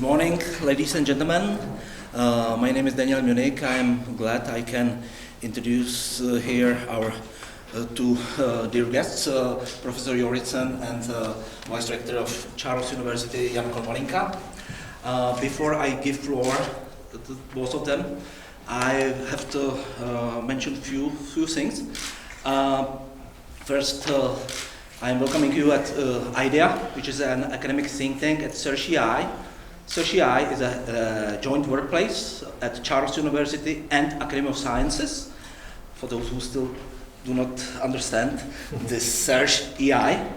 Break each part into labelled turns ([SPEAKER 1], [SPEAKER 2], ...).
[SPEAKER 1] Good morning, ladies and gentlemen. My name is Daniel Munich. I am glad I can introduce here our two dear guests, Professor Jo Ritzen and Vice Rector of Charles University, Jan Konvalinka. Before I give floor to both of them, I have to mention few things. First, I am welcoming you at IDEA, which is an academic think tank at CERGE-EI. CERGE-EI is a joint workplace at Charles University and Academy of Sciences. For those who still do not understand this CERGE-EI,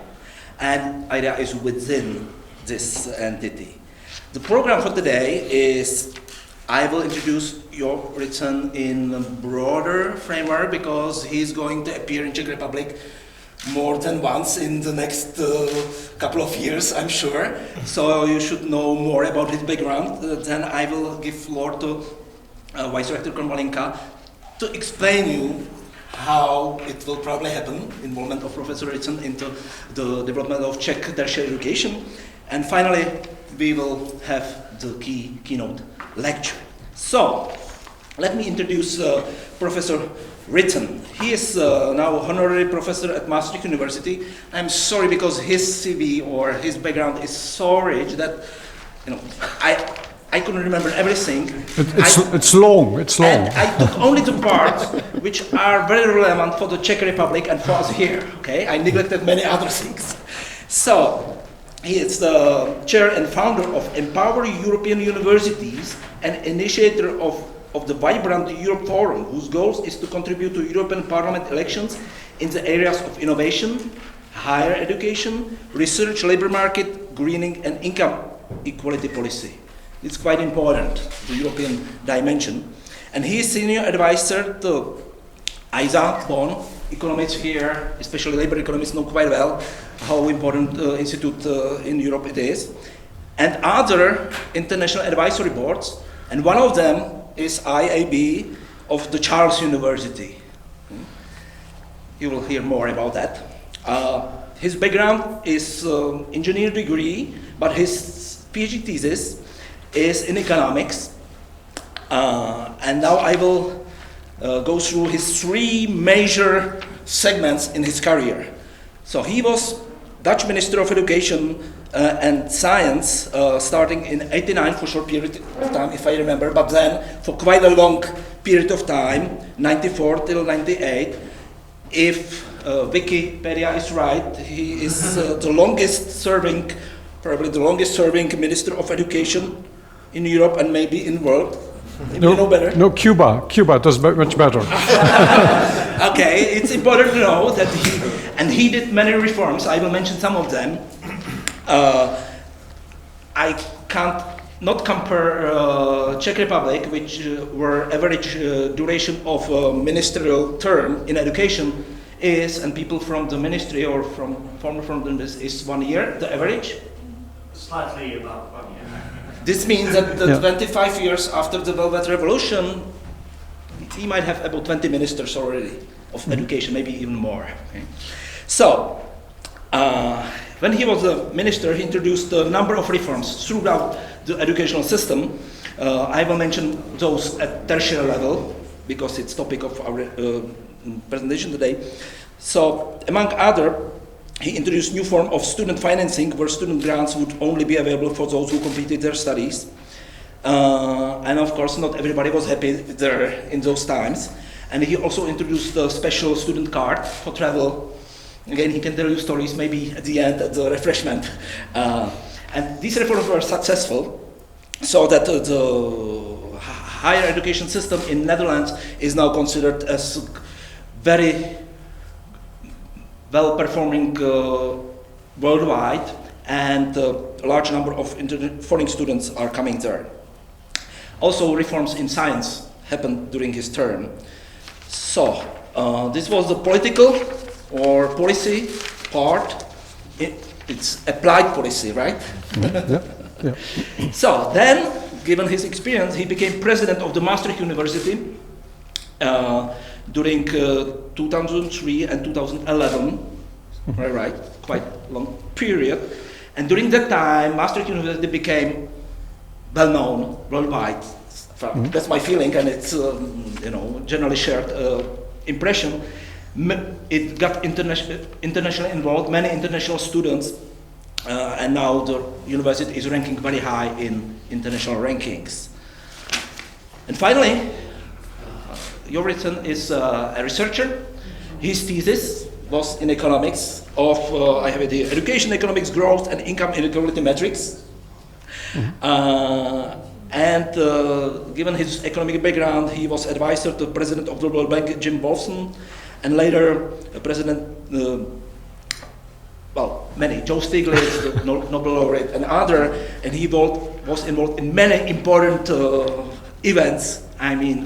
[SPEAKER 1] and IDEA is within this entity. The program for today is I will introduce Jo Ritzen in a broader framework because he's going to appear in Czech Republic more than once in the next couple of years, I'm sure. So you should know more about his background. Then I will give floor to Vice Rector Konvalinka to explain you how it will probably happen, involvement of Professor Ritzen into the development of Czech tertiary education. And finally, we will have the keynote lecture. So, let me introduce Professor Ritzen. He is now honorary professor at Maastricht University. I'm sorry because his CV or his background is so rich that I couldn't remember everything.
[SPEAKER 2] It's long. And
[SPEAKER 1] I took only the parts which are very relevant for the Czech Republic and for us here. Okay, I neglected many other things. So he is the chair and founder of Empower European Universities and initiator of the Vibrant Europe Forum, whose goal is to contribute to European Parliament elections in the areas of innovation, higher education, research, labor market, greening, and income equality policy. It's quite important, the European dimension. And he is senior advisor to ISA, Bonn. Economists here, especially labor economists, know quite well how important institute in Europe it is. And other international advisory boards, and one of them is IAB of the Charles University. You will hear more about that. His background is engineer degree, but his PhD thesis is in economics. And now I will go through his three major segments in his career. So he was Dutch Minister of Education and Science starting in '89 for a short period of time, if I remember, but then for quite a long period of time, '94 till '98. If Wikipedia is right, he is the longest serving, probably the longest serving Minister of Education in Europe and maybe in the world. No, you know better?
[SPEAKER 2] No, Cuba does much better.
[SPEAKER 1] Okay, it's important to know that he did many reforms. I will mention some of them. I can't not compare Czech Republic, which where average duration of ministerial term in education is, and people from the ministry or from the is 1 year, the average?
[SPEAKER 3] Slightly above 1 year.
[SPEAKER 1] This means that 25 years after the Velvet Revolution, he might have about 20 ministers already of education, maybe even more. Okay. So, when he was a minister, he introduced a number of reforms throughout the educational system. I will mention those at tertiary level, because it's topic of our presentation today. So, among other, he introduced new form of student financing, where student grants would only be available for those who completed their studies. And of course, not everybody was happy there in those times. And he also introduced a special student card for travel. Again, he can tell you stories maybe at the end, at the refreshment. And these reforms were successful, so that the higher education system in Netherlands is now considered as very well-performing worldwide, and a large number of foreign students are coming there. Also, reforms in science happened during his term. So, this was the political or policy part. It's applied policy, right?
[SPEAKER 2] Yeah.
[SPEAKER 1] So then, given his experience, he became president of the Maastricht University during 2003 and 2011. Right, quite long period. And during that time, Maastricht University became well-known worldwide. That's my feeling, and it's generally shared impression. It got internationally involved, many international students, and now the university is ranking very high in international rankings. And finally, Jo Ritzen is a researcher. His thesis was in economics of, I have it here, education, economics, growth, and income inequality metrics. And given his economic background, he was advisor to President of the World Bank, Jim Wolfson, and later President, many, Joe Stiglitz, the Nobel laureate, and other, and he was involved in many important events,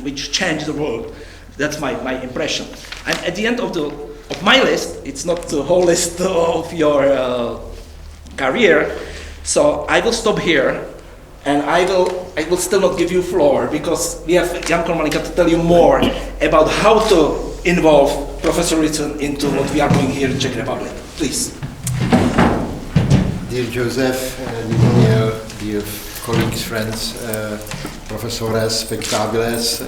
[SPEAKER 1] which changed the world. That's my impression. And at the end of my list, it's not the whole list of your career, so I will stop here. And I will still not give you floor because we have Jan Kormalinka to tell you more about how to involve Professor Ritzen into what we are doing here in Czech Republic. Please.
[SPEAKER 4] Dear Joseph, dear Daniel, dear colleagues, friends, professores, spectables,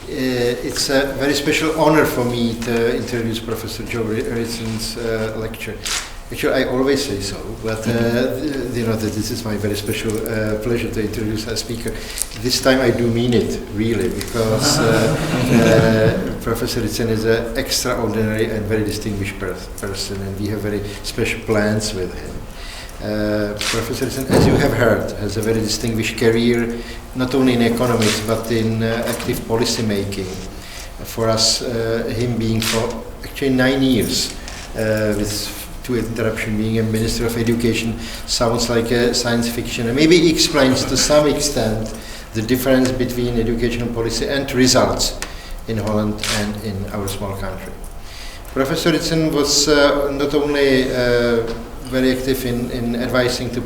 [SPEAKER 4] it's a very special honor for me to introduce Professor Jo Ritzen's lecture. Actually, I always say so, but that this is my very special pleasure to introduce our speaker. This time I do mean it, really, because Professor Ritzen is an extraordinary and very distinguished person, and we have very special plans with him. Professor Ritzen, as you have heard, has a very distinguished career, not only in economics, but in active policy making. For us, him being for actually 9 years, with interruption, being a Minister of Education sounds like a science fiction, and maybe explains to some extent the difference between educational policy and results in Holland and in our small country. Professor Ritzen was not only very active in advising to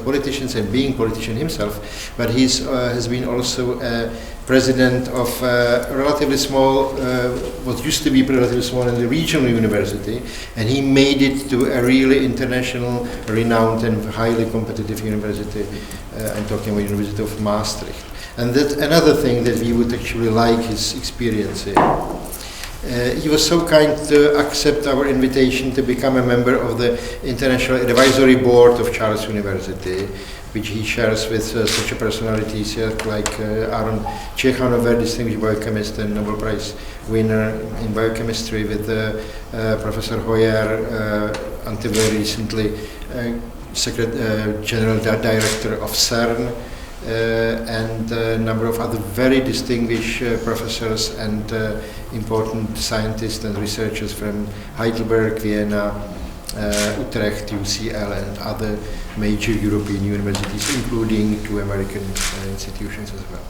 [SPEAKER 4] politicians and being politician himself, but he has been also president of a relatively small, what used to be relatively small in the regional university, and he made it to a really international, renowned and highly competitive university. I'm talking about University of Maastricht. And that's another thing that we would actually like his experience in. He was so kind to accept our invitation to become a member of the International Advisory Board of Charles University, which he shares with such personalities like Aaron Cechanov, a very distinguished biochemist and Nobel Prize winner in biochemistry, with Professor Hoyer, until very recently General Director of CERN, and a number of other very distinguished professors and important scientists and researchers from Heidelberg, Vienna, Utrecht, UCL, and other major European universities, including 2 American institutions as well.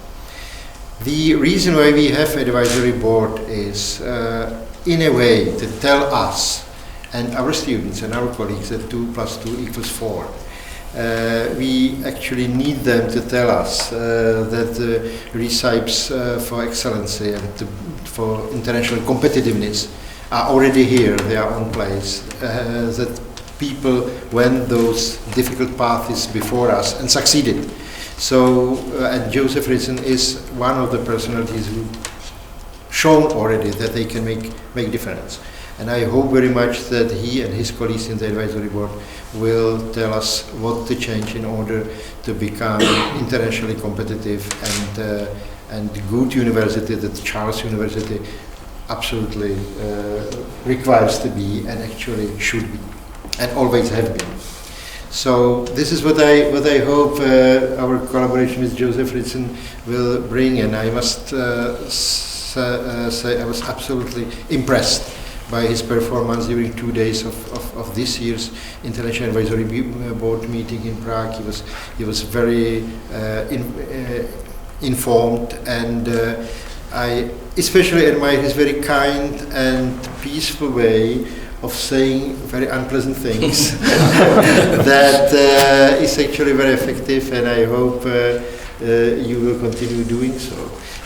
[SPEAKER 4] The reason why we have advisory board is, in a way, to tell us and our students and our colleagues that 2 + 2 = 4. We actually need them to tell us that the recipes for excellency and for international competitiveness are already here, they are on place, that people went those difficult paths before us and succeeded. So, and Joseph Ritzen is one of the personalities who shown already that they can make difference. And I hope very much that he and his colleagues in the advisory board will tell us what to change in order to become internationally competitive and good university that Charles University absolutely requires to be and actually should be and always have been. So this is what I hope our collaboration with Joseph Ritzen will bring, and I must say I was absolutely impressed by his performance during 2 days of this year's International Advisory Board meeting in Prague. He was very informed, and I especially admire his very kind and peaceful way of saying very unpleasant things that is actually very effective, and I hope you will continue doing so.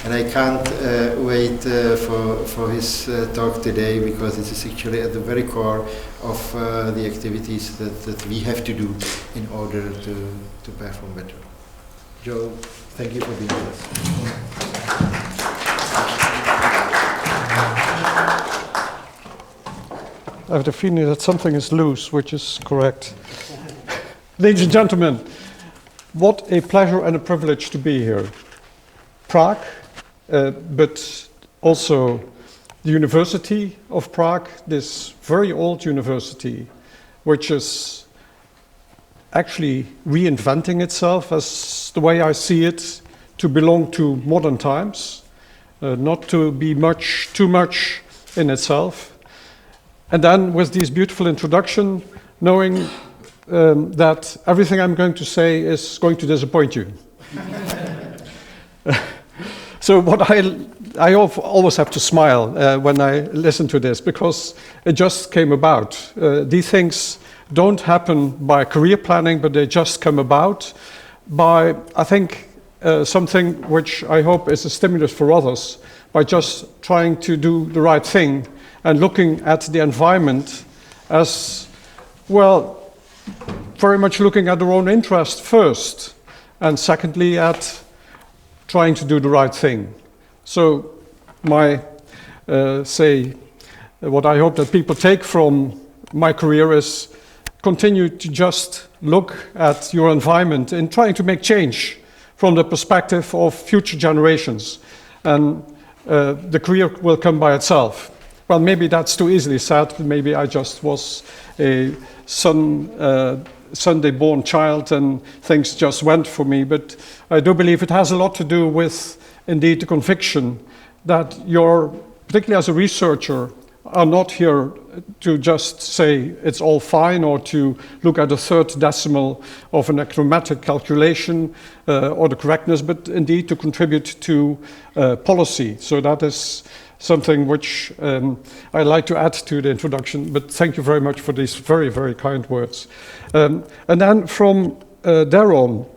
[SPEAKER 4] And I can't wait for his talk today, because it is actually at the very core of the activities that we have to do in order to perform better. Joe, thank you for being with us.
[SPEAKER 2] I have the feeling that something is loose, which is correct. Ladies and gentlemen, what a pleasure and a privilege to be here. Prague, but also the University of Prague, this very old university, which is actually reinventing itself, as the way I see it, to belong to modern times, not to be too much in itself. And then with this beautiful introduction, knowing that everything I'm going to say is going to disappoint you. So what I always have to smile when I listen to this, because it just came about. These things don't happen by career planning, but they just come about by, I think, something which I hope is a stimulus for others, by just trying to do the right thing and looking at the environment as, well, very much looking at their own interest first, and secondly at trying to do the right thing. So my, what I hope that people take from my career is continue to just look at your environment and trying to make change from the perspective of future generations. And the career will come by itself. Well, maybe that's too easily said. Maybe I just was a Sunday-born child and things just went for me. But I do believe it has a lot to do with, indeed, the conviction that you're, particularly as a researcher, are not here to just say it's all fine or to look at a third decimal of an econometric calculation or the correctness, but indeed to contribute to policy. So that is something which I like to add to the introduction, but thank you very much for these very, very kind words. And then from there on,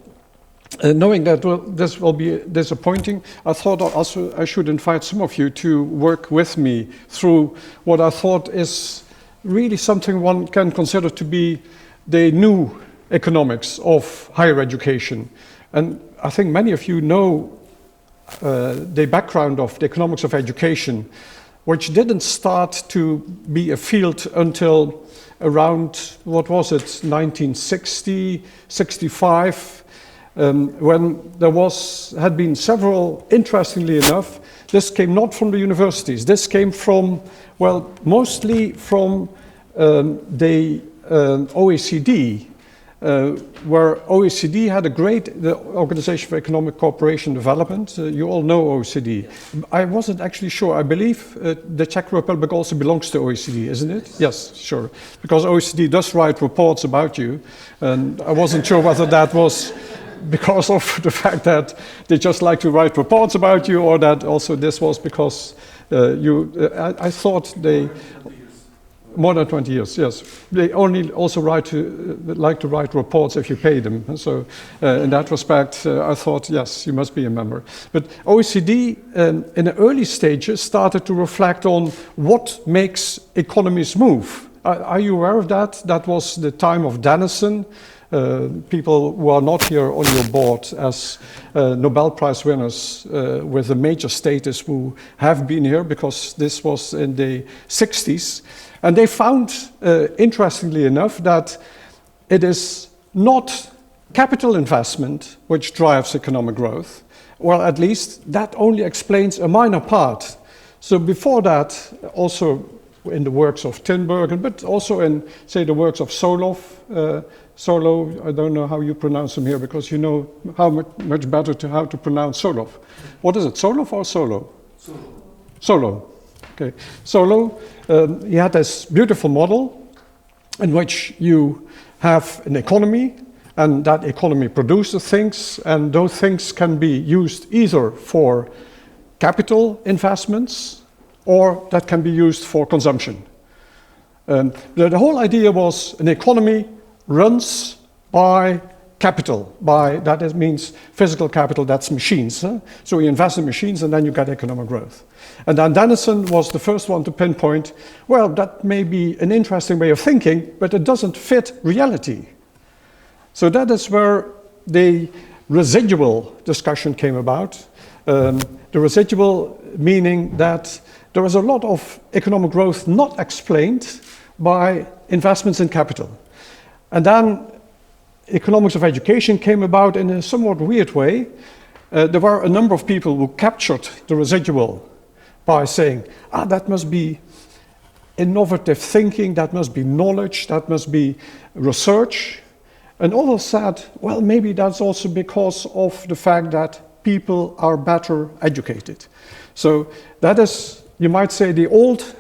[SPEAKER 2] knowing that this will be disappointing, I thought also I should invite some of you to work with me through what I thought is really something one can consider to be the new economics of higher education. And I think many of you know the background of the economics of education, which didn't start to be a field until around, what was it, 1960, 65, when there had been several, interestingly enough, this came not from the universities, this came from, well, mostly from the OECD, where OECD had the Organization for Economic Cooperation and Development. You all know OECD. I wasn't actually sure. I believe the Czech Republic also belongs to OECD, isn't it? Yes, sure. Because OECD does write reports about you, and I wasn't sure whether that was because of the fact that they just like to write reports about you, or that also this was because I thought they... More than 20 years, yes. They only also like to write reports if you pay them. And so in that respect, I thought, yes, you must be a member. But OECD, in the early stages, started to reflect on what makes economies move. Are you aware of that? That was the time of Dennison. People who are not here on your board as Nobel Prize winners with a major status who have been here, because this was in the 60s. And they found, interestingly enough, that it is not capital investment which drives economic growth. Well, at least that only explains a minor part. So before that, also in the works of Tinbergen, but also in, say, the works of Solow, I don't know how you pronounce him here, because you know how much better how to pronounce Solow. What is it, Solow or Solo? Solow. Okay. Solow, he had this beautiful model in which you have an economy, and that economy produces things, and those things can be used either for capital investments or that can be used for consumption. The whole idea was an economy runs by capital, that means physical capital, that's machines. Huh? So you invest in machines and then you get economic growth. And then Dennison was the first one to pinpoint, well, that may be an interesting way of thinking, but it doesn't fit reality. So that is where they residual discussion came about. The residual meaning that there is a lot of economic growth not explained by investments in capital. And then economics of education came about in a somewhat weird way. There were a number of people who captured the residual by saying, that must be innovative thinking, that must be knowledge, that must be research. And others said, well, maybe that's also because of the fact that people are better educated. So that is, you might say, the old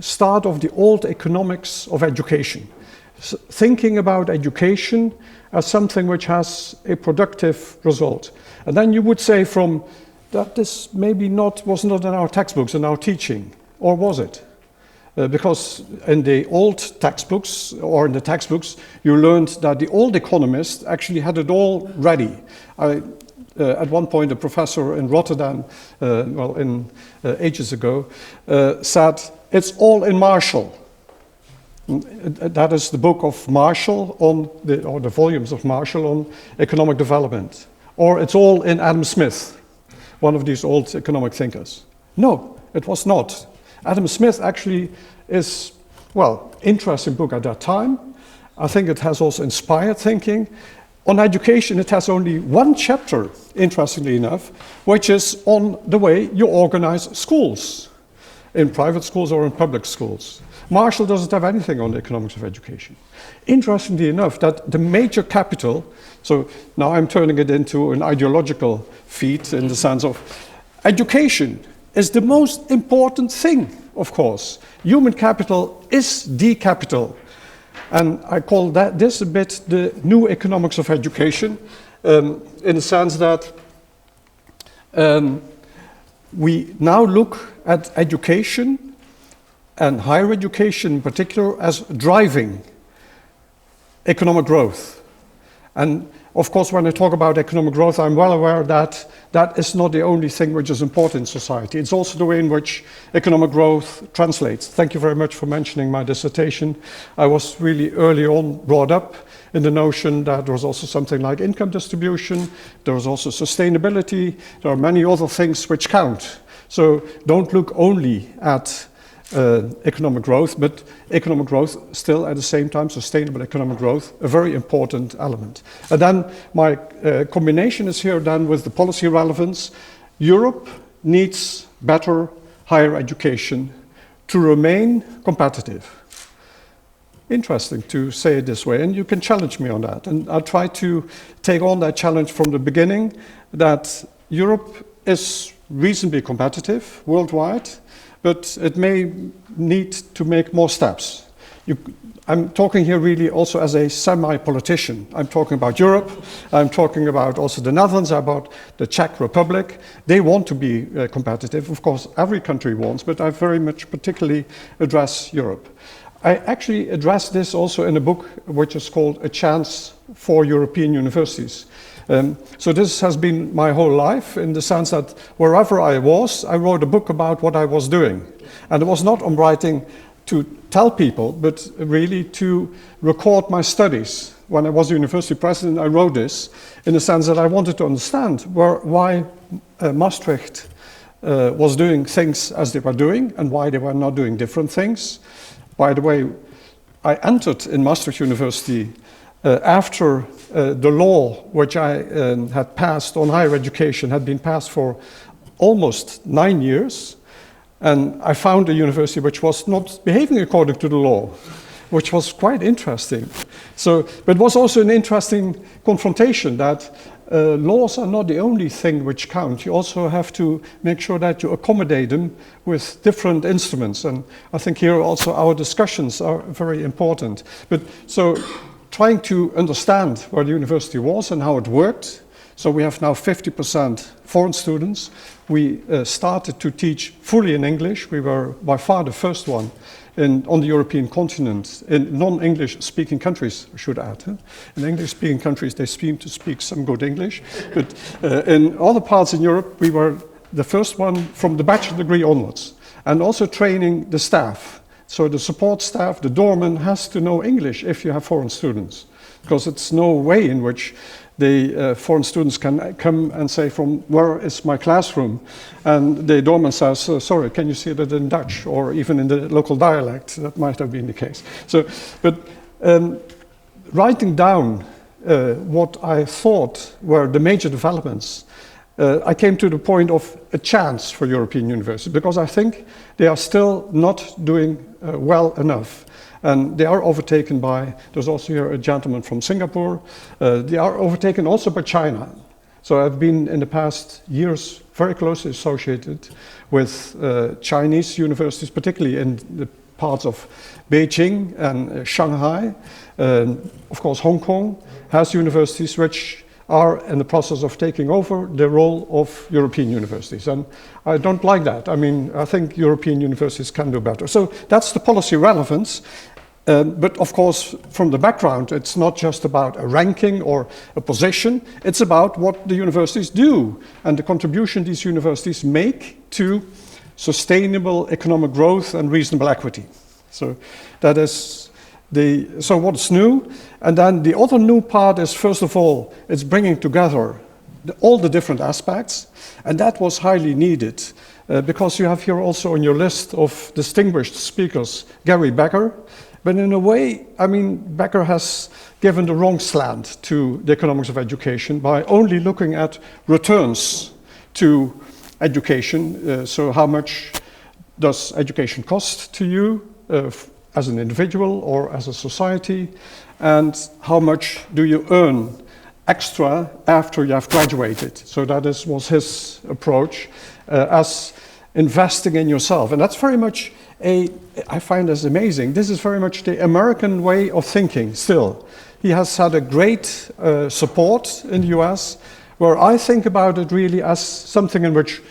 [SPEAKER 2] start of the old economics of education. Thinking about education as something which has a productive result. And then you would say from that this maybe was not in our textbooks, in our teaching, or was it? Because in the old textbooks, or in the textbooks, you learned that the old economists actually had it all ready. At one point, a professor in Rotterdam, ages ago, said, it's all in Marshall. That is the book of Marshall or the volumes of Marshall on economic development. Or it's all in Adam Smith, one of these old economic thinkers. No, it was not. Adam Smith actually is, interesting book at that time. I think it has also inspired thinking. On education, it has only one chapter, interestingly enough, which is on the way you organize schools, in private schools or in public schools. Marshall doesn't have anything on the economics of education. Interestingly enough, that the major capital, so now I'm turning it into an ideological feat in the sense of education is the most important thing, of course. Human capital is the capital. And I call this a bit the new economics of education, in the sense that we now look at education and higher education in particular as driving economic growth. And of course, when I talk about economic growth, I'm well aware that that is not the only thing which is important in society. It's also the way in which economic growth translates. Thank you very much for mentioning my dissertation. I was really early on brought up in the notion that there was also something like income distribution, there was also sustainability, there are many other things which count. So don't look only at economic growth, but economic growth still at the same time, sustainable economic growth, a very important element. And then my combination is here then with the policy relevance. Europe needs better higher education to remain competitive. Interesting to say it this way, and you can challenge me on that. And I'll try to take on that challenge from the beginning, that Europe is reasonably competitive worldwide, but it may need to make more steps. I'm talking here really also as a semi-politician. I'm talking about Europe, I'm talking about also the Netherlands, about the Czech Republic. They want to be competitive. Of course, every country wants, but I very much particularly address Europe. I actually address this also in a book which is called A Chance for European Universities. So this has been my whole life, in the sense that wherever I was, I wrote a book about what I was doing. And it was not on writing to tell people, but really to record my studies. When I was university president, I wrote this in the sense that I wanted to understand why Maastricht was doing things as they were doing and why they were not doing different things. By the way, I entered in Maastricht University after the law which I had passed on higher education had been passed for almost 9 years. And I found a university which was not behaving according to the law, which was quite interesting. But it was also an interesting confrontation that laws are not the only thing which count. You also have to make sure that you accommodate them with different instruments. And I think here also our discussions are very important. But so trying to understand where the university was and how it worked. So we have now 50% foreign students. We started to teach fully in English. We were by far the first one on the European continent, in non-English speaking countries, I should add. In English speaking countries, they seem to speak some good English. But in other parts in Europe, we were the first one from the bachelor degree onwards. And also training the staff. So the support staff, the doorman, has to know English if you have foreign students, because it's no way in which the foreign students can come and say, from where is my classroom? And the doorman says, sorry, can you see that in Dutch? Or even in the local dialect, that might have been the case. So, but writing down what I thought were the major developments, I came to the point of a chance for European universities, because I think they are still not doing well enough. And they are overtaken by, there's also here a gentleman from Singapore, they are overtaken also by China. So I've been in the past years very closely associated with Chinese universities, particularly in the parts of Beijing and Shanghai. Of course, Hong Kong has universities which are in the process of taking over the role of European universities. And I don't like that. I mean, I think European universities can do better. So that's the policy relevance. But of course, from the background, it's not just about a ranking or a position. It's about what the universities do and the contribution these universities make to sustainable economic growth and reasonable equity. So that is so what's new? And then the other new part is, first of all, it's bringing together all the different aspects. And that was highly needed because you have here also on your list of distinguished speakers, Gary Becker. But in a way, I mean, Becker has given the wrong slant to the economics of education by only looking at returns to education. So how much does education cost to you as an individual or as a society? And how much do you earn extra after you have graduated? So that was his approach as investing in yourself. And that's very much I find this amazing. This is very much the American way of thinking still. He has had a great support in the US, where I think about it really as something in which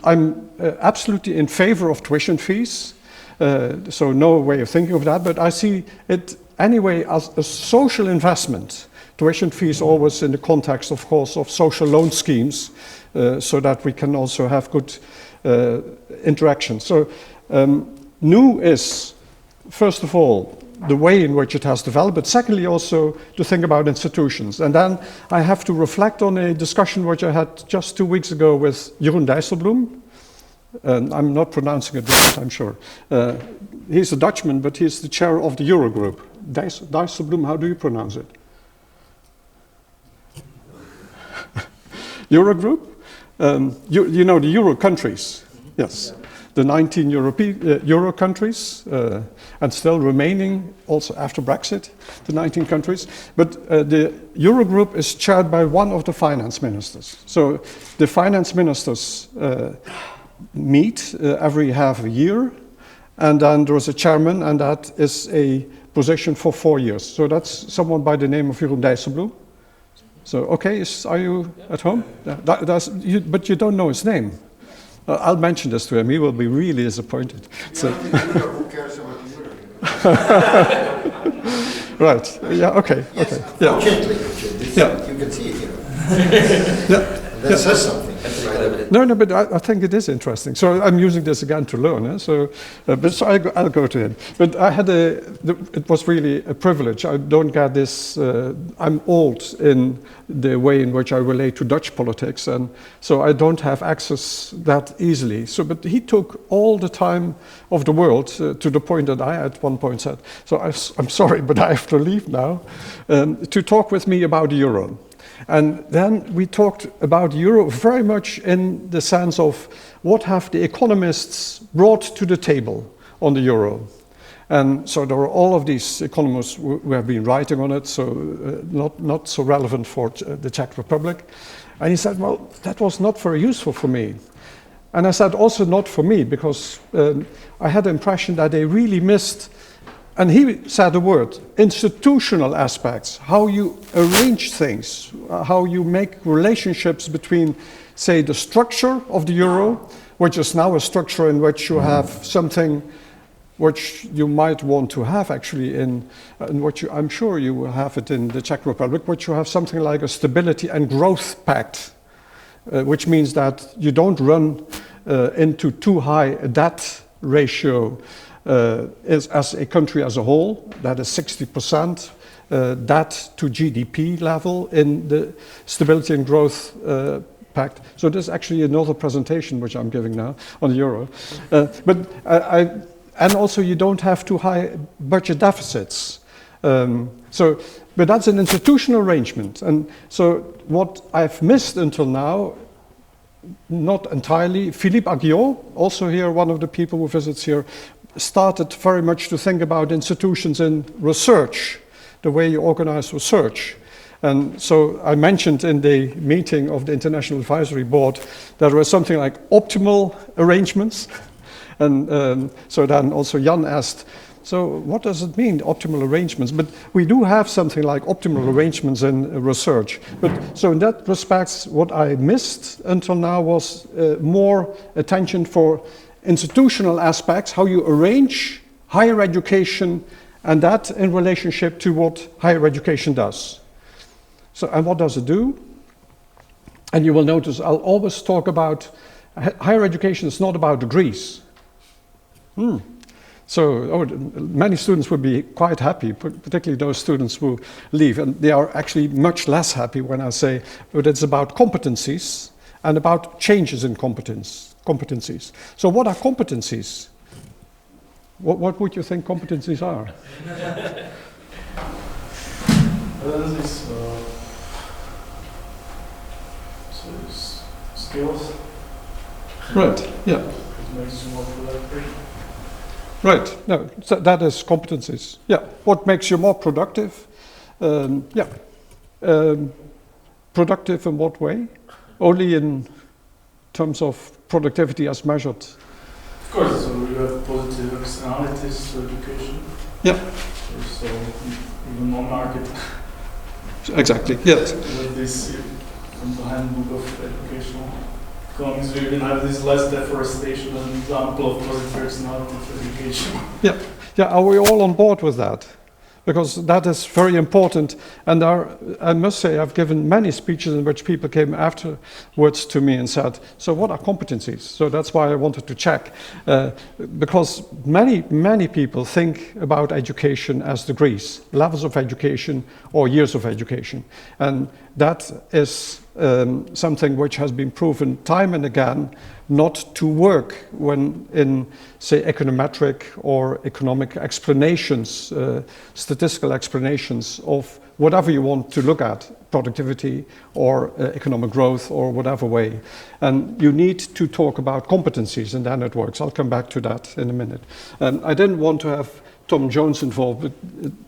[SPEAKER 2] I'm absolutely in favor of tuition fees. So no way of thinking of that, but I see it anyway as a social investment. Tuition fees always in the context, of course, of social loan schemes, so that we can also have good interaction. So new is, first of all, the way in which it has developed, but secondly also to think about institutions. And then I have to reflect on a discussion which I had just 2 weeks ago with Jeroen Dijsselbloem. I'm not pronouncing it right, I'm sure. He's a Dutchman, but he's the chair of the Eurogroup. Dijsselbloem, how do you pronounce it? Eurogroup? You know the Euro countries, yes. The 19 Euro countries, and still remaining also after Brexit, the 19 countries. But the Eurogroup is chaired by one of the finance ministers. So the finance ministers meet every half a year, and then there is a chairman, and that is a position for 4 years. So that's someone by the name of Jeroen Dijsselbloem. So, okay, are you at home? But you don't know his name. I'll mention this to him. He will be really disappointed. So.
[SPEAKER 4] Who cares about the euro?
[SPEAKER 2] Right. Yeah. Okay.
[SPEAKER 4] Yes.
[SPEAKER 2] Okay. Yeah.
[SPEAKER 4] Gently.
[SPEAKER 2] Yeah.
[SPEAKER 4] You can see it, you know.
[SPEAKER 2] Yeah.
[SPEAKER 4] That says something.
[SPEAKER 2] No, but I think it is interesting. So I'm using this again to learn. So I'll go to him. But it was really a privilege. I don't get this. I'm old in the way in which I relate to Dutch politics, and so I don't have access that easily. So, but he took all the time of the world to the point that I at one point said, "So I'm sorry, but I have to leave now," to talk with me about the euro. And then we talked about euro very much in the sense of what have the economists brought to the table on the euro. And so there are all of these economists who have been writing on it, so not so relevant for the Czech Republic. And he said, well, that was not very useful for me. And I said, also not for me, because I had the impression that they really missed. And he said the word, institutional aspects, how you arrange things, how you make relationships between, say, the structure of the euro, which is now a structure in which you have something which you might want to have actually in which I'm sure you will have it in the Czech Republic, which you have something like a stability and growth pact, which means that you don't run into too high a debt ratio, is as a country as a whole, that is 60%, debt to GDP level in the Stability and Growth Pact. So this is actually another presentation which I'm giving now on the euro. And also you don't have too high budget deficits. But that's an institutional arrangement. And so what I've missed until now, not entirely, Philippe Aghion, also here, one of the people who visits here, started very much to think about institutions in research, the way you organize research. And so I mentioned in the meeting of the International Advisory Board that there was something like optimal arrangements. And so then also Jan asked, so what does it mean, optimal arrangements? But we do have something like optimal arrangements in research. But so in that respect, what I missed until now was more attention for institutional aspects, how you arrange higher education, and that in relationship to what higher education does. So, and what does it do? And you will notice I'll always talk about higher education is not about degrees. So many students would be quite happy, particularly those students who leave, and they are actually much less happy when I say that it's about competencies and about changes in competencies. So what are competencies? What would you think competencies are?
[SPEAKER 3] Skills.
[SPEAKER 2] Right, yeah.
[SPEAKER 3] It makes you more productive.
[SPEAKER 2] Right, no, so that is competencies. Yeah, what makes you more productive? Productive in what way? Only in terms of productivity as measured.
[SPEAKER 3] Of course, so you have positive externalities to education.
[SPEAKER 2] Yeah.
[SPEAKER 3] So even more market.
[SPEAKER 2] Exactly, yes.
[SPEAKER 3] With this from the handbook of educational economics, we even have this less deforestation as an example of positive externality to education.
[SPEAKER 2] Yeah, yeah. Are we all on board with that? Because that is very important. And I must say, I've given many speeches in which people came afterwards to me and said, so what are competencies? So that's why I wanted to check. Because many people think about education as degrees, levels of education or years of education. And that is something which has been proven time and again not to work when in, say, econometric or economic explanations, statistical explanations of whatever you want to look at, productivity or economic growth or whatever way. And you need to talk about competencies and then it works. I'll come back to that in a minute. I didn't want to have Tom Jones involved, but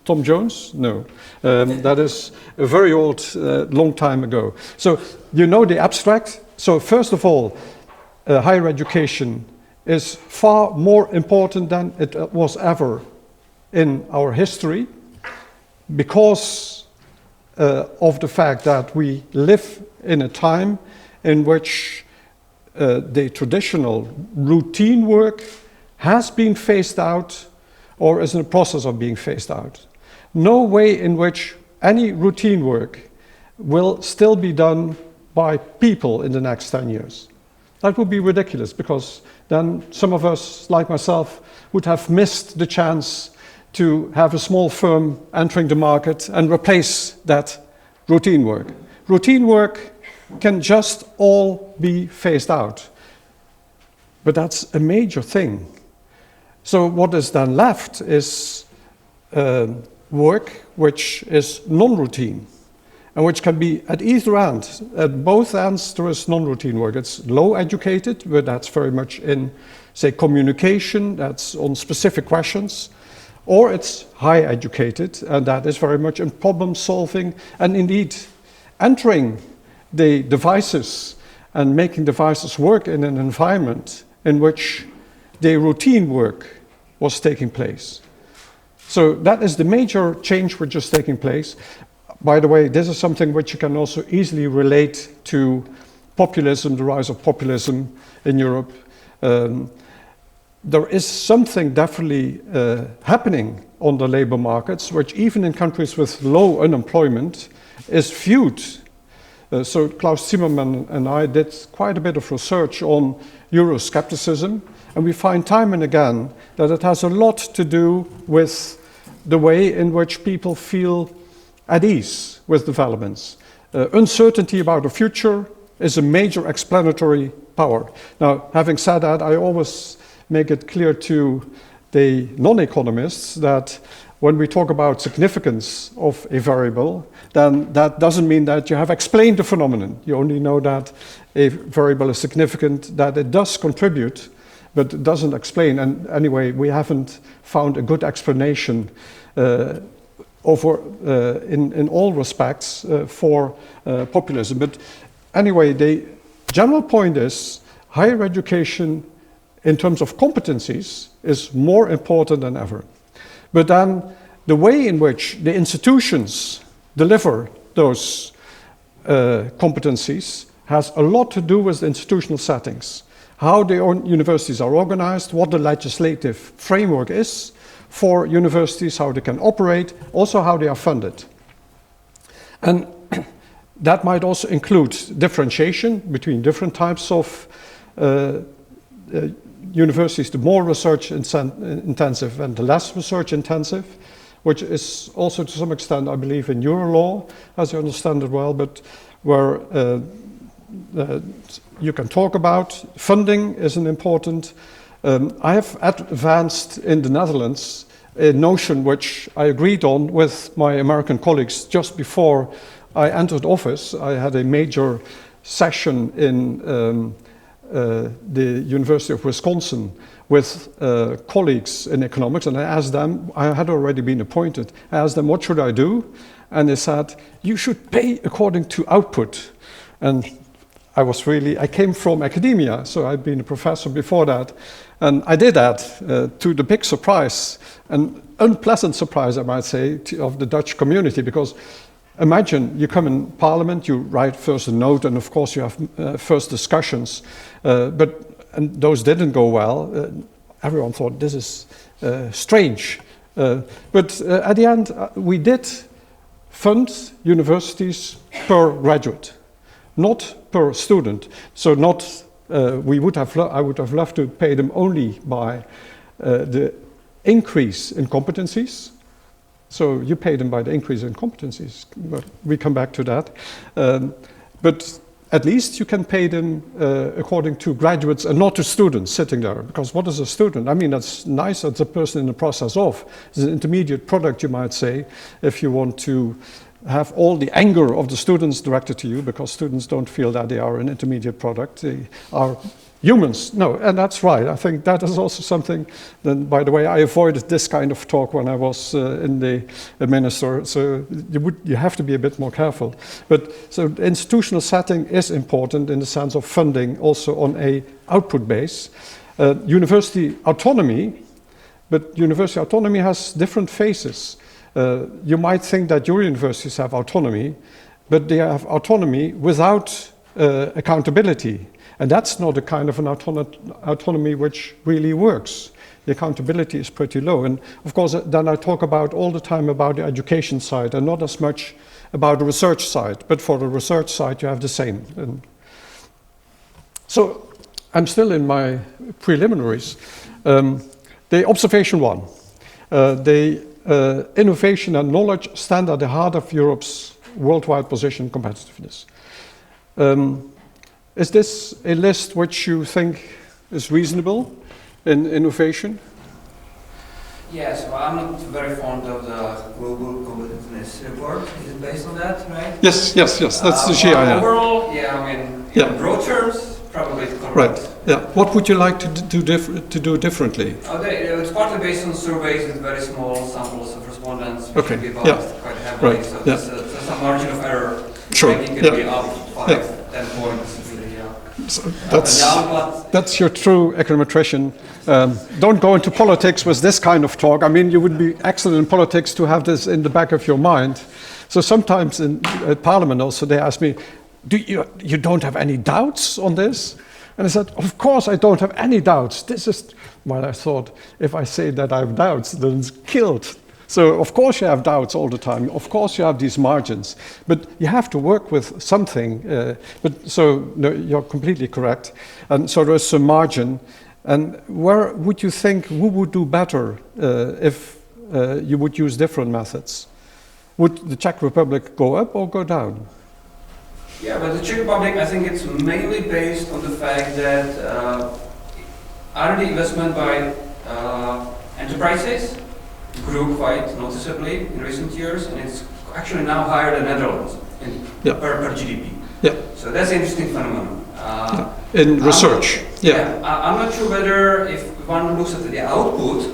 [SPEAKER 2] Tom Jones? No. That is a very old, long time ago. So you know the abstract. So first of all, higher education is far more important than it was ever in our history because of the fact that we live in a time in which the traditional routine work has been phased out or is in the process of being phased out. No way in which any routine work will still be done by people in the next 10 years. That would be ridiculous because then some of us, like myself, would have missed the chance to have a small firm entering the market and replace that routine work. Routine work can just all be phased out. But that's a major thing. So what is then left is work which is non-routine and which can be at either end. At both ends there is non-routine work. It's low educated, but that's very much in, say, communication, that's on specific questions, or it's high educated, and that is very much in problem solving and indeed entering the devices and making devices work in an environment in which the routine work was taking place. So that is the major change which is taking place. By the way, this is something which you can also easily relate to populism, the rise of populism in Europe. There is something definitely happening on the labor markets, which even in countries with low unemployment is viewed. So Klaus Zimmermann and I did quite a bit of research on Euroscepticism, And we find time and again that it has a lot to do with the way in which people feel at ease with developments. Uncertainty about the future is a major explanatory power. Now, having said that, I always make it clear to the non-economists that when we talk about significance of a variable, then that doesn't mean that you have explained the phenomenon. You only know that a variable is significant, that it does contribute, but it doesn't explain. And anyway, we haven't found a good explanation in all respects for populism. But anyway, the general point is higher education in terms of competencies is more important than ever. But then the way in which the institutions deliver those competencies has a lot to do with the institutional settings, how the universities are organized, what the legislative framework is for universities, how they can operate, also how they are funded. And that might also include differentiation between different types of universities, the more research intensive and the less research intensive, which is also to some extent, I believe, in Euro law, as you understand it well, but where you can talk about. Funding is an important. I have advanced in the Netherlands a notion which I agreed on with my American colleagues just before I entered office. I had a major session in the University of Wisconsin with colleagues in economics, and I asked them, I had already been appointed, I asked them, what should I do? And they said, you should pay according to output. And I came from academia, so I'd been a professor before that, and I did that to the big surprise, an unpleasant surprise, I might say, of the Dutch community, because imagine you come in parliament, you write first a note, and of course you have first discussions, and those didn't go well. Everyone thought this is strange. But at the end, we did fund universities per graduate, not per student. So not I would have loved to pay them only by the increase in competencies. So you pay them by the increase in competencies, but we come back to that. But at least you can pay them according to graduates and not to students sitting there. Because what is a student? I mean, that's nice, that's a person in the process of. It's an intermediate product, you might say, if you want to have all the anger of the students directed to you, because students don't feel that they are an intermediate product. They are humans. No, and that's right. I think that is also something. Then, by the way, I avoided this kind of talk when I was in the minister. So you have to be a bit more careful. But so the institutional setting is important in the sense of funding, also on a output base. University autonomy, but university autonomy has different phases. You might think that your universities have autonomy, but they have autonomy without accountability. And that's not a kind of an autonomy which really works. The accountability is pretty low. And of course, then I talk about all the time about the education side and not as much about the research side. But for the research side, you have the same. And so I'm still in my preliminaries. The observation one, the innovation and knowledge stand at the heart of Europe's worldwide position competitiveness. Is this a list which you think is reasonable in innovation?
[SPEAKER 5] Yes, well, I'm not very fond of the global competitiveness report. Is it based on that, right?
[SPEAKER 2] Yes, that's the CERGE-EI.
[SPEAKER 5] Overall, yeah, I mean, in broad terms, probably correct.
[SPEAKER 2] Right, yeah. What would you like to do differently?
[SPEAKER 5] It's partly based on surveys with very small samples of respondents, which can be biased quite heavily,
[SPEAKER 2] right.
[SPEAKER 5] so there's some margin of error.
[SPEAKER 2] Sure.
[SPEAKER 5] Ranking can be up 5, 10 points.
[SPEAKER 2] So that's your true econometrician. Don't go into politics with this kind of talk. I mean, you would be excellent in politics to have this in the back of your mind. So sometimes in Parliament also they ask me, you don't have any doubts on this? And I said, of course I don't have any doubts. This is, well, I thought, if I say that I have doubts, then it's killed. So of course you have doubts all the time. Of course you have these margins, but you have to work with something. No, you're completely correct. And so there's some margin. And where would you think, who would do better if you would use different methods? Would the Czech Republic go up or go down?
[SPEAKER 5] Yeah, but the Czech Republic, I think it's mainly based on the fact that R&D investment by enterprises grew quite noticeably in recent years, and it's actually now higher than Netherlands per GDP.
[SPEAKER 2] Yeah.
[SPEAKER 5] So that's an interesting phenomenon.
[SPEAKER 2] In research.
[SPEAKER 5] I'm not sure whether if one looks at the output,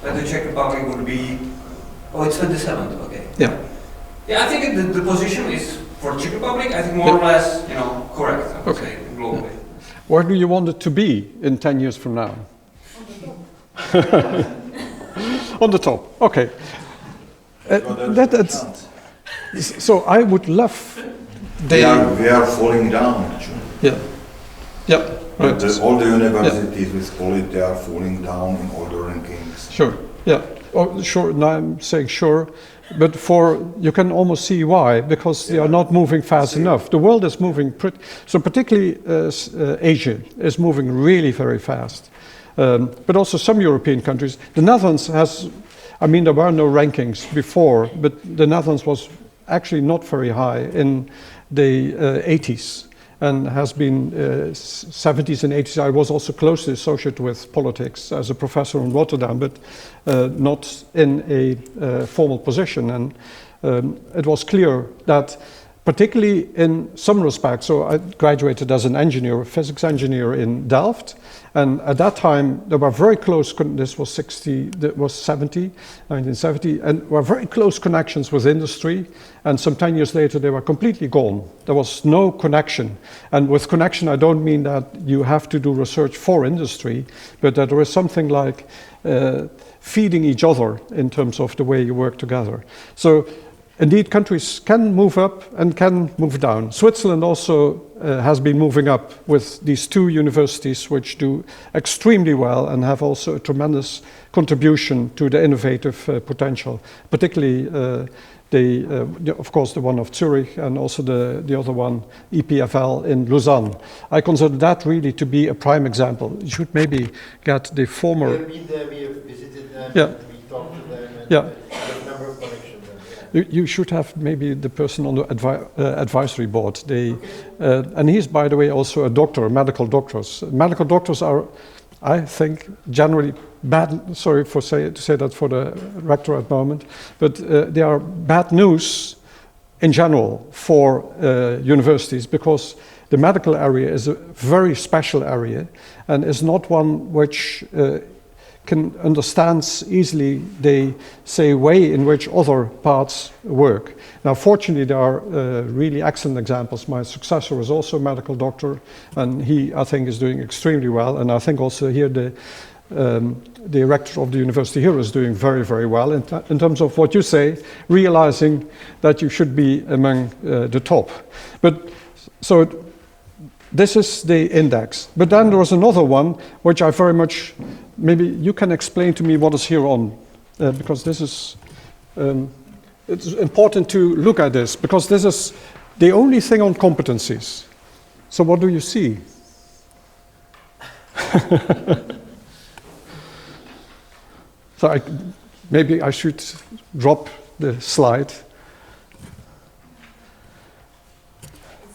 [SPEAKER 5] that the Czech Republic would be, it's 27th, okay.
[SPEAKER 2] Yeah.
[SPEAKER 5] Yeah, I think the position is, for Czech Republic, I think more or less, correct, I would say, globally.
[SPEAKER 2] Where do you want it to be in 10 years from now? On the top, okay. So I would love...
[SPEAKER 6] We are falling down, actually.
[SPEAKER 2] Yeah. Yeah. Right.
[SPEAKER 6] All the universities with quality, they are falling down in all the rankings.
[SPEAKER 2] Sure. Yeah. Oh, sure. Now I'm saying sure, but you can almost see why, because they are not moving fast enough. The world is moving so particularly Asia is moving really very fast. But also some European countries. The Netherlands there were no rankings before, but the Netherlands was actually not very high in the 80s. And has been 70s and 80s. I was also closely associated with politics as a professor in Rotterdam, but not in a formal position. And it was clear that, particularly in some respects, so I graduated as an engineer, a physics engineer in Delft, and at that time there were very close, this was 1970, and were very close connections with industry, and some 10 years later they were completely gone. There was no connection, and with connection I don't mean that you have to do research for industry, but that there is something like feeding each other in terms of the way you work together. So indeed, countries can move up and can move down. Switzerland also has been moving up with these two universities which do extremely well and have also a tremendous contribution to the innovative potential, particularly of course the one of Zurich and also the other one, EPFL in Lausanne. I consider that really to be a prime example. You should maybe get the former...
[SPEAKER 4] We have been there, we have visited them, we talked to them, and
[SPEAKER 2] yeah.
[SPEAKER 4] a number of connections.
[SPEAKER 2] You should have maybe the person on the advisory board. And he's, by the way, also a doctor, medical doctors. Medical doctors are, I think, generally bad, sorry to say that for the rector at the moment, but they are bad news in general for universities, because the medical area is a very special area and is not one which can understand easily the way in which other parts work. Now, fortunately, there are really excellent examples. My successor is also a medical doctor, and he, I think, is doing extremely well. And I think also here the rector of the university here is doing very, very well in terms of what you say, realizing that you should be among the top. But so this is the index. But then there was another one which I very much, maybe you can explain to me what is here on, because this is, it's important to look at this, because this is the only thing on competencies. So what do you see? So maybe I should drop the slide.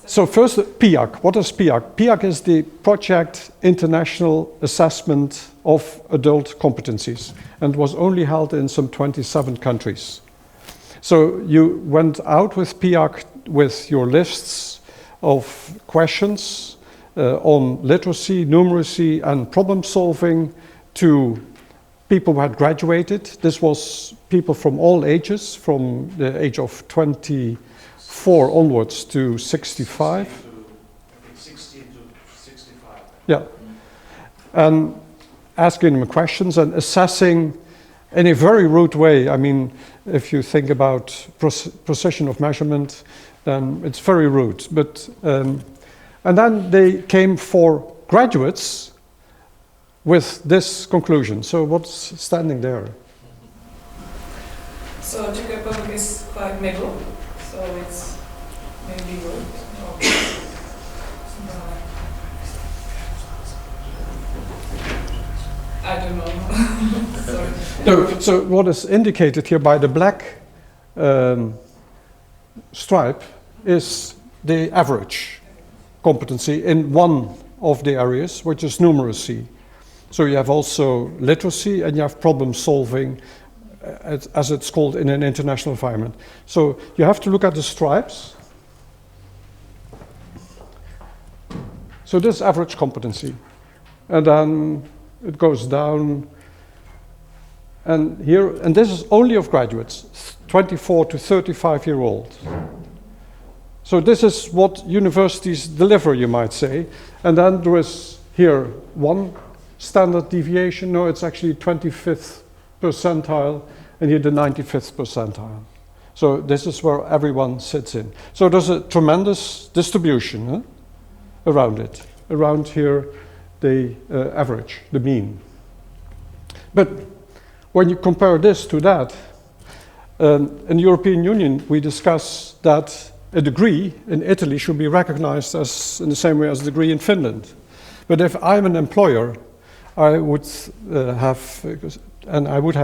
[SPEAKER 2] So first, PIAC. What is PIAC? PIAC is the Project International Assessment of Adult Competencies, and was only held in some 27 countries. So you went out with PIAC with your lists of questions on literacy, numeracy, and problem solving to people who had graduated. This was people from all ages, from the age of 24 onwards to 65.
[SPEAKER 3] 16 to 65.
[SPEAKER 2] Yeah. And asking them questions and assessing in a very rude way. I mean, if you think about precision of measurement, then it's very rude. But and then they came for graduates with this conclusion. So what's standing there?
[SPEAKER 7] So Czech Republic is quite middle, so it's maybe good. I don't know. Sorry.
[SPEAKER 2] No, so what is indicated here by the black stripe is the average competency in one of the areas, which is numeracy. So you have also literacy and you have problem solving, as it's called in an international environment. So you have to look at the stripes. So this is average competency. And then it goes down. And here, and this is only of graduates, 24 to 35-year-olds. So this is what universities deliver, you might say. And then there is here one standard deviation. No, it's actually 25th percentile, and here the 95th percentile. So this is where everyone sits in. So there's a tremendous distribution around it. Around here, the average, the mean. But when you compare this to that, in the European Union, we discuss that a degree in Italy should be recognized as in the same way as a degree in Finland. But if I'm an employer, I would have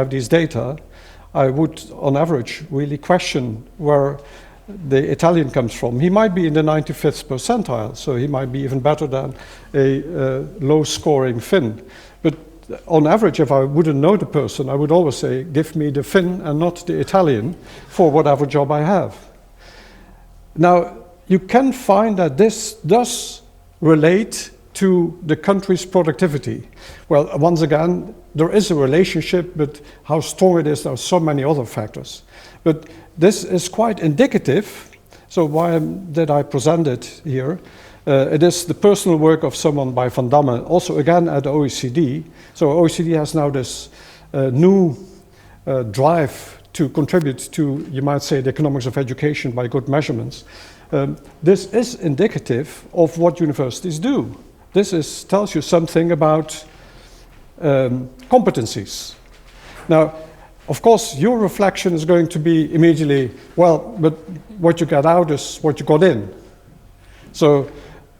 [SPEAKER 2] these data, I would, on average, really question where the Italian comes from. He might be in the 95th percentile, so he might be even better than a low-scoring Finn. But on average, if I wouldn't know the person, I would always say, give me the Finn and not the Italian for whatever job I have. Now, you can find that this does relate to the country's productivity. Well, once again, there is a relationship, but how strong it is, there are so many other factors. But this is quite indicative, so why did I present it here? It is the personal work of someone by Van Damme, also again at the OECD. So OECD has now this new drive to contribute to, you might say, the economics of education by good measurements. This is indicative of what universities do. This tells you something about competencies. Now, of course, your reflection is going to be immediately, well, but what you get out is what you got in. So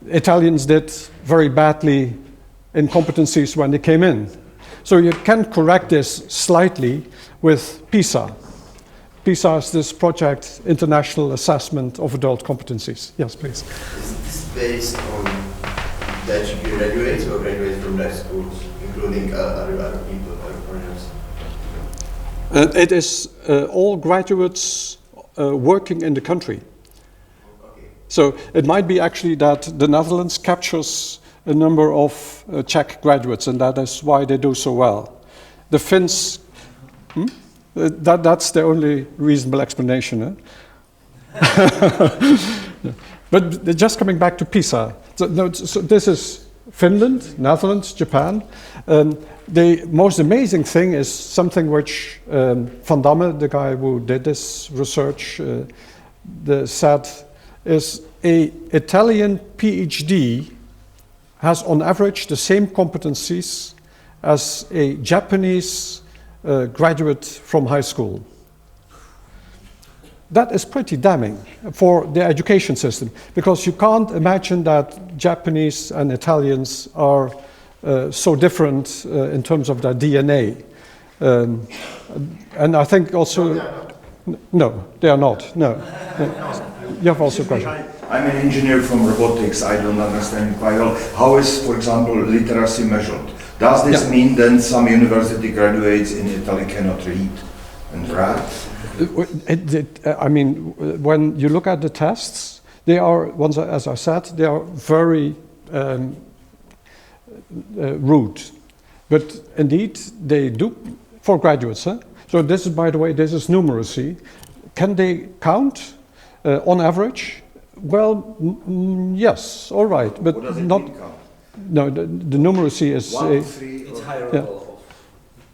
[SPEAKER 2] Italians did very badly in competencies when they came in. So you can correct this slightly with PISA. PISA is this project, International Assessment of Adult Competencies. Yes, please.
[SPEAKER 8] Is this based on Dutch graduates or graduates from Dutch schools, including other people, other foreigners?
[SPEAKER 2] It is all graduates working in the country.
[SPEAKER 8] Okay.
[SPEAKER 2] So it might be actually that the Netherlands captures a number of Czech graduates, and that is why they do so well. The Finns, that's the only reasonable explanation. But just coming back to PISA, so this is Finland, Netherlands, Japan. The most amazing thing is something which Van Damme, the guy who did this research, said is an Italian PhD has on average the same competencies as a Japanese graduate from high school. That is pretty damning for the education system, because you can't imagine that Japanese and Italians are so different in terms of their DNA. And I think also, no, they are not, no. You have also a question.
[SPEAKER 6] I'm an engineer from robotics, I don't understand it quite well. How is, for example, literacy measured? Does this mean then some university graduates in Italy cannot read and write?
[SPEAKER 2] I mean, when you look at the tests, they are, as I said, they are very rude. But indeed, they do for graduates. So this is, by the way, this is numeracy. Can they count on average? Well, yes, all right, but
[SPEAKER 6] what does it
[SPEAKER 2] not.
[SPEAKER 6] mean, count?
[SPEAKER 2] No, the numeracy is.
[SPEAKER 6] 1, 3,
[SPEAKER 9] it's higher level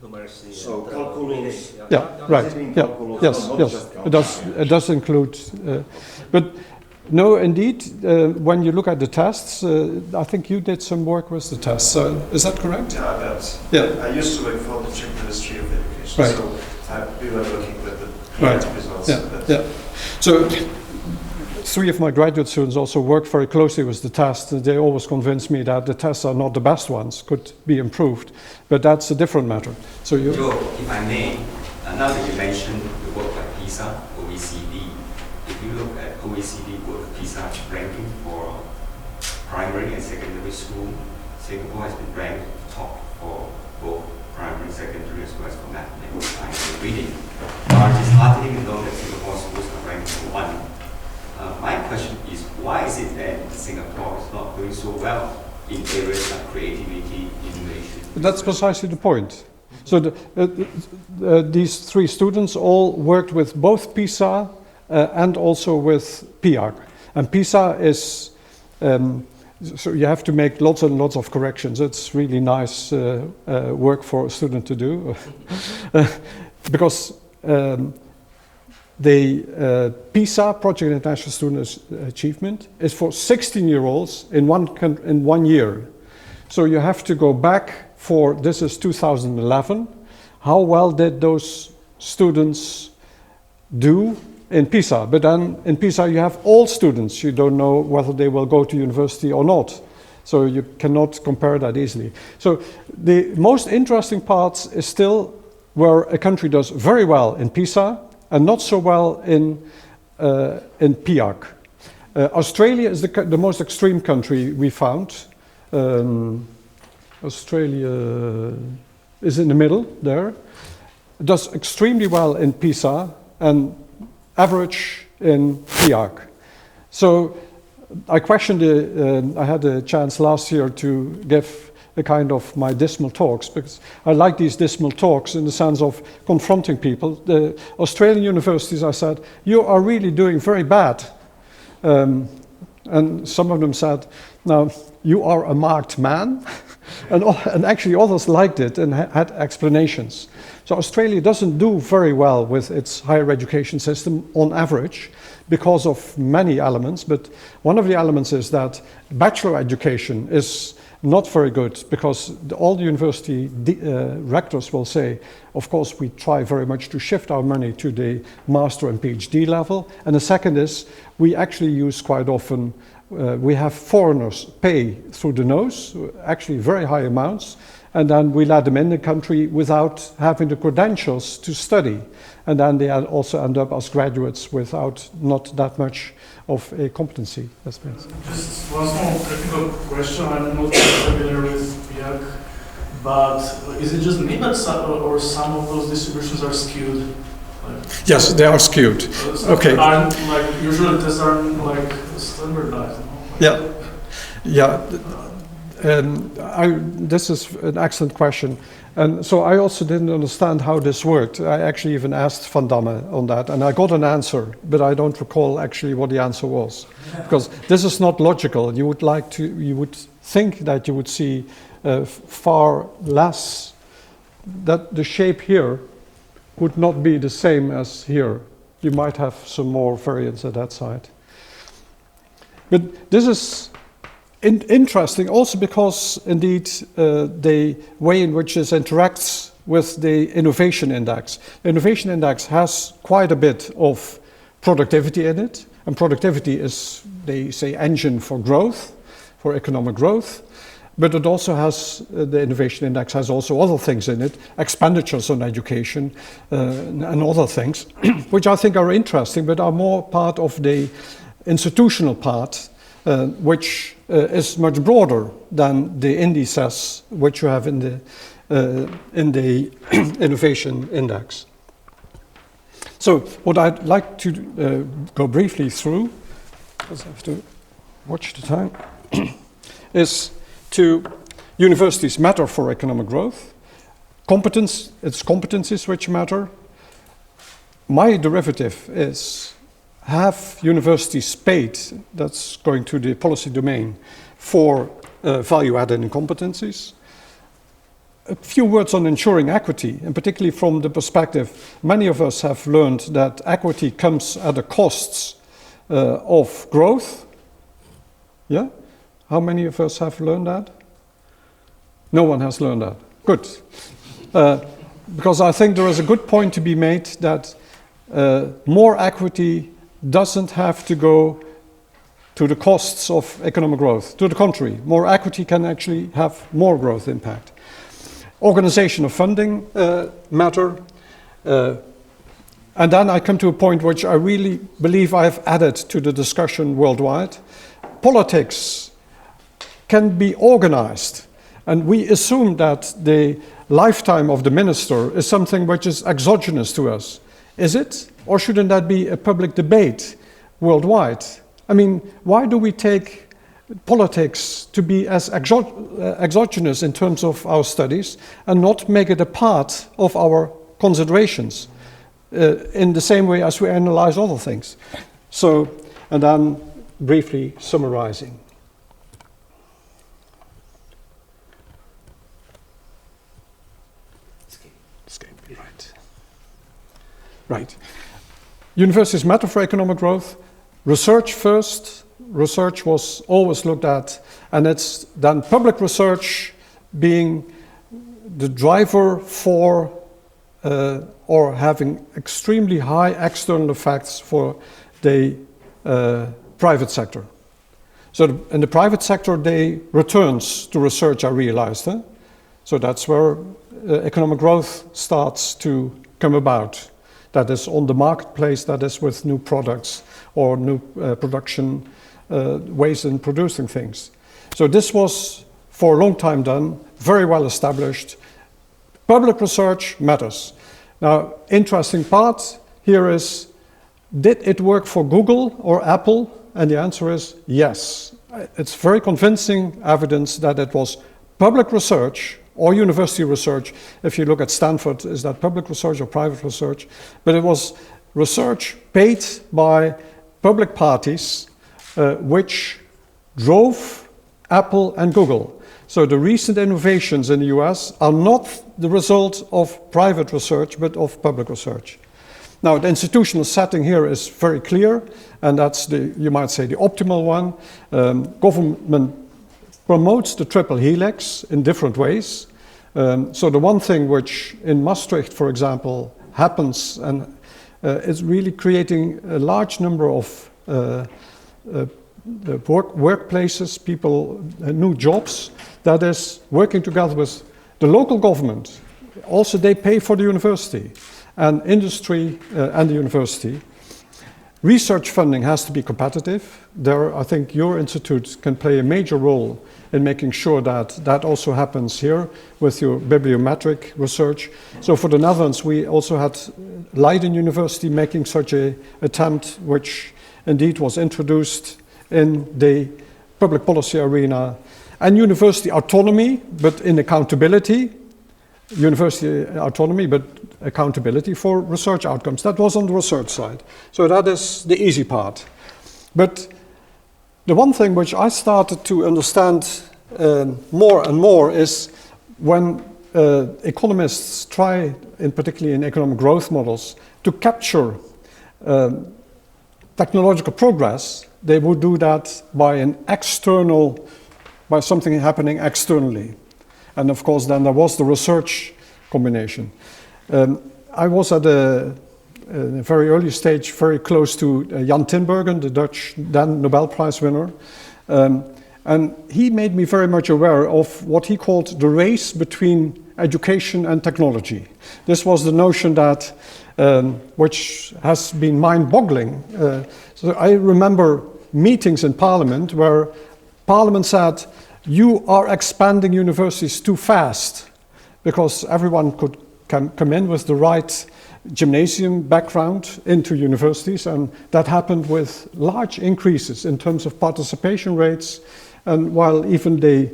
[SPEAKER 9] of numeracy.
[SPEAKER 6] So calculus.
[SPEAKER 2] Yeah, right. Yeah, yes,
[SPEAKER 6] not
[SPEAKER 2] yes.
[SPEAKER 6] just
[SPEAKER 2] It does include, but no, indeed. When you look at the tests, I think you did some work with the tests. Is that correct?
[SPEAKER 10] Yeah, I bet.
[SPEAKER 2] Yeah.
[SPEAKER 10] I used to work for the Czech Ministry of Education,
[SPEAKER 2] Right.
[SPEAKER 10] so we were working with the
[SPEAKER 2] Right.
[SPEAKER 10] results.
[SPEAKER 2] Yeah. Yeah. So 3 of my graduate students also work very closely with the test. They always convince me that the tests are not the best ones, could be improved, but that's a different matter. So you...
[SPEAKER 11] Joe, if I may, now that you mentioned the work like PISA, OECD, if you look at OECD work, PISA ranking for primary and secondary school, Singapore has been ranked top for both primary, secondary, as well as for mathematics, science, and reading. It is heartening to know that Singapore schools are ranked number 1. My question is, why is it that Singapore is not doing so well in areas like creativity, innovation?
[SPEAKER 2] That's precisely the point. So these 3 students all worked with both PISA and also with PIAC. And PISA is, so you have to make lots and lots of corrections. It's really nice work for a student to do. Because the PISA, Project International Student Achievement, is for 16-year-olds in one year. So you have to go back for, this is 2011, how well did those students do in PISA? But then in PISA you have all students. You don't know whether they will go to university or not. So you cannot compare that easily. So the most interesting part is still where a country does very well in PISA and not so well in PIAC. Australia is the most extreme country we found. Australia is in the middle there. It does extremely well in PISA and average in PIAC. So I questioned, I had a chance last year to give a kind of my dismal talks, because I like these dismal talks in the sense of confronting people. The Australian universities, I said, you are really doing very bad. And some of them said, now, you are a marked man. And actually others liked it and had explanations. So Australia doesn't do very well with its higher education system on average because of many elements, but one of the elements is that bachelor education is not very good, because all the university rectors will say, of course, we try very much to shift our money to the master and PhD level. And the second is, we actually use quite often, we have foreigners pay through the nose, actually very high amounts, and then we let them in the country without having the credentials to study. And then they also end up as graduates without not that much of a competency.
[SPEAKER 3] Just one small technical question. I'm not familiar with PIAC, but is it just me or some of those distributions are skewed?
[SPEAKER 2] Yes, they are skewed.
[SPEAKER 3] So
[SPEAKER 2] okay.
[SPEAKER 3] Aren't, usually tests aren't standardized. No?
[SPEAKER 2] Yeah. This is an excellent question. And so I also didn't understand how this worked. I actually even asked Van Damme on that, and I got an answer, but I don't recall actually what the answer was. Because this is not logical. You would think that you would see far less, that the shape here would not be the same as here. You might have some more variance at that side. But this is interesting also because indeed the way in which this interacts with the innovation index. The innovation index has quite a bit of productivity in it, and productivity is, they say, engine for growth, for economic growth. But it also has, the innovation index has also other things in it, expenditures on education and other things, which I think are interesting, but are more part of the institutional part, which is much broader than the indices which you have in the innovation index. So what I'd like to go briefly through, because I have to watch the time, is to universities matter for economic growth. Competence, it's competencies which matter. My derivative is, have universities paid, that's going to the policy domain, for value added in competencies. A few words on ensuring equity, and particularly from the perspective, many of us have learned that equity comes at the costs of growth. Yeah? How many of us have learned that? No one has learned that. Good. Because I think there is a good point to be made that more equity doesn't have to go to the costs of economic growth. To the contrary, more equity can actually have more growth impact. Organization of funding matter. And then I come to a point which I really believe I have added to the discussion worldwide. Politics can be organized, and we assume that the lifetime of the minister is something which is exogenous to us. Is it? Or shouldn't that be a public debate worldwide? I mean, why do we take politics to be as exogenous in terms of our studies and not make it a part of our considerations in the same way as we analyze other things? So, and then briefly summarizing. Right. Universities matter for economic growth. Research first. Research was always looked at, and it's then public research being the driver for or having extremely high external effects for the private sector. So in the private sector, the returns to research are realized. So that's where economic growth starts to come about. That is on the marketplace, that is with new products or new production ways in producing things. So this was for a long time done, very well established. Public research matters. Now, interesting part here is, did it work for Google or Apple? And the answer is yes. It's very convincing evidence that it was public research or university research. If you look at Stanford, is that public research or private research? But it was research paid by public parties which drove Apple and Google. So the recent innovations in the US are not the result of private research, but of public research. Now, the institutional setting here is very clear, and that's the, you might say, the optimal one. Government promotes the triple helix in different ways. So the one thing which in Maastricht, for example, happens and is really creating a large number of workplaces, people, new jobs, that is working together with the local government. Also, they pay for the university and industry and the university. Research funding has to be competitive. There, I think your institute can play a major role in making sure that that also happens here with your bibliometric research. So for the Netherlands, we also had Leiden University making such an attempt, which indeed was introduced in the public policy arena. And university autonomy, but in accountability. University autonomy, but accountability for research outcomes. That was on the research side. So that is the easy part. But the one thing which I started to understand more and more is when economists try, in particularly in economic growth models, to capture technological progress, they would do that by an external, by something happening externally. And of course, then there was the research combination. I was at a very early stage, very close to Jan Tinbergen, the Dutch then Nobel Prize winner. And he made me very much aware of what he called the race between education and technology. This was the notion that, which has been mind-boggling. So I remember meetings in Parliament where Parliament said, you are expanding universities too fast, because everyone could come in with the right gymnasium background into universities, and that happened with large increases in terms of participation rates, and while even the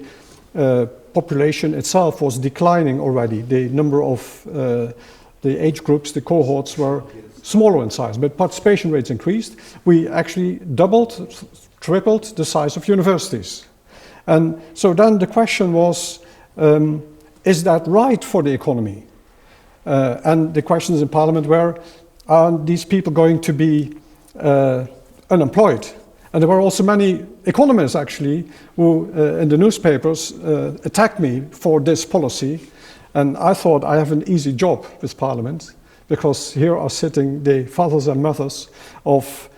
[SPEAKER 2] population itself was declining already, the number of the age groups, the cohorts were smaller in size, but participation rates increased. We actually doubled, tripled the size of universities. And so then the question was, is that right for the economy? And the questions in Parliament were, are these people going to be unemployed? And there were also many economists actually who in the newspapers attacked me for this policy. And I thought I have an easy job with Parliament, because here are sitting the fathers and mothers of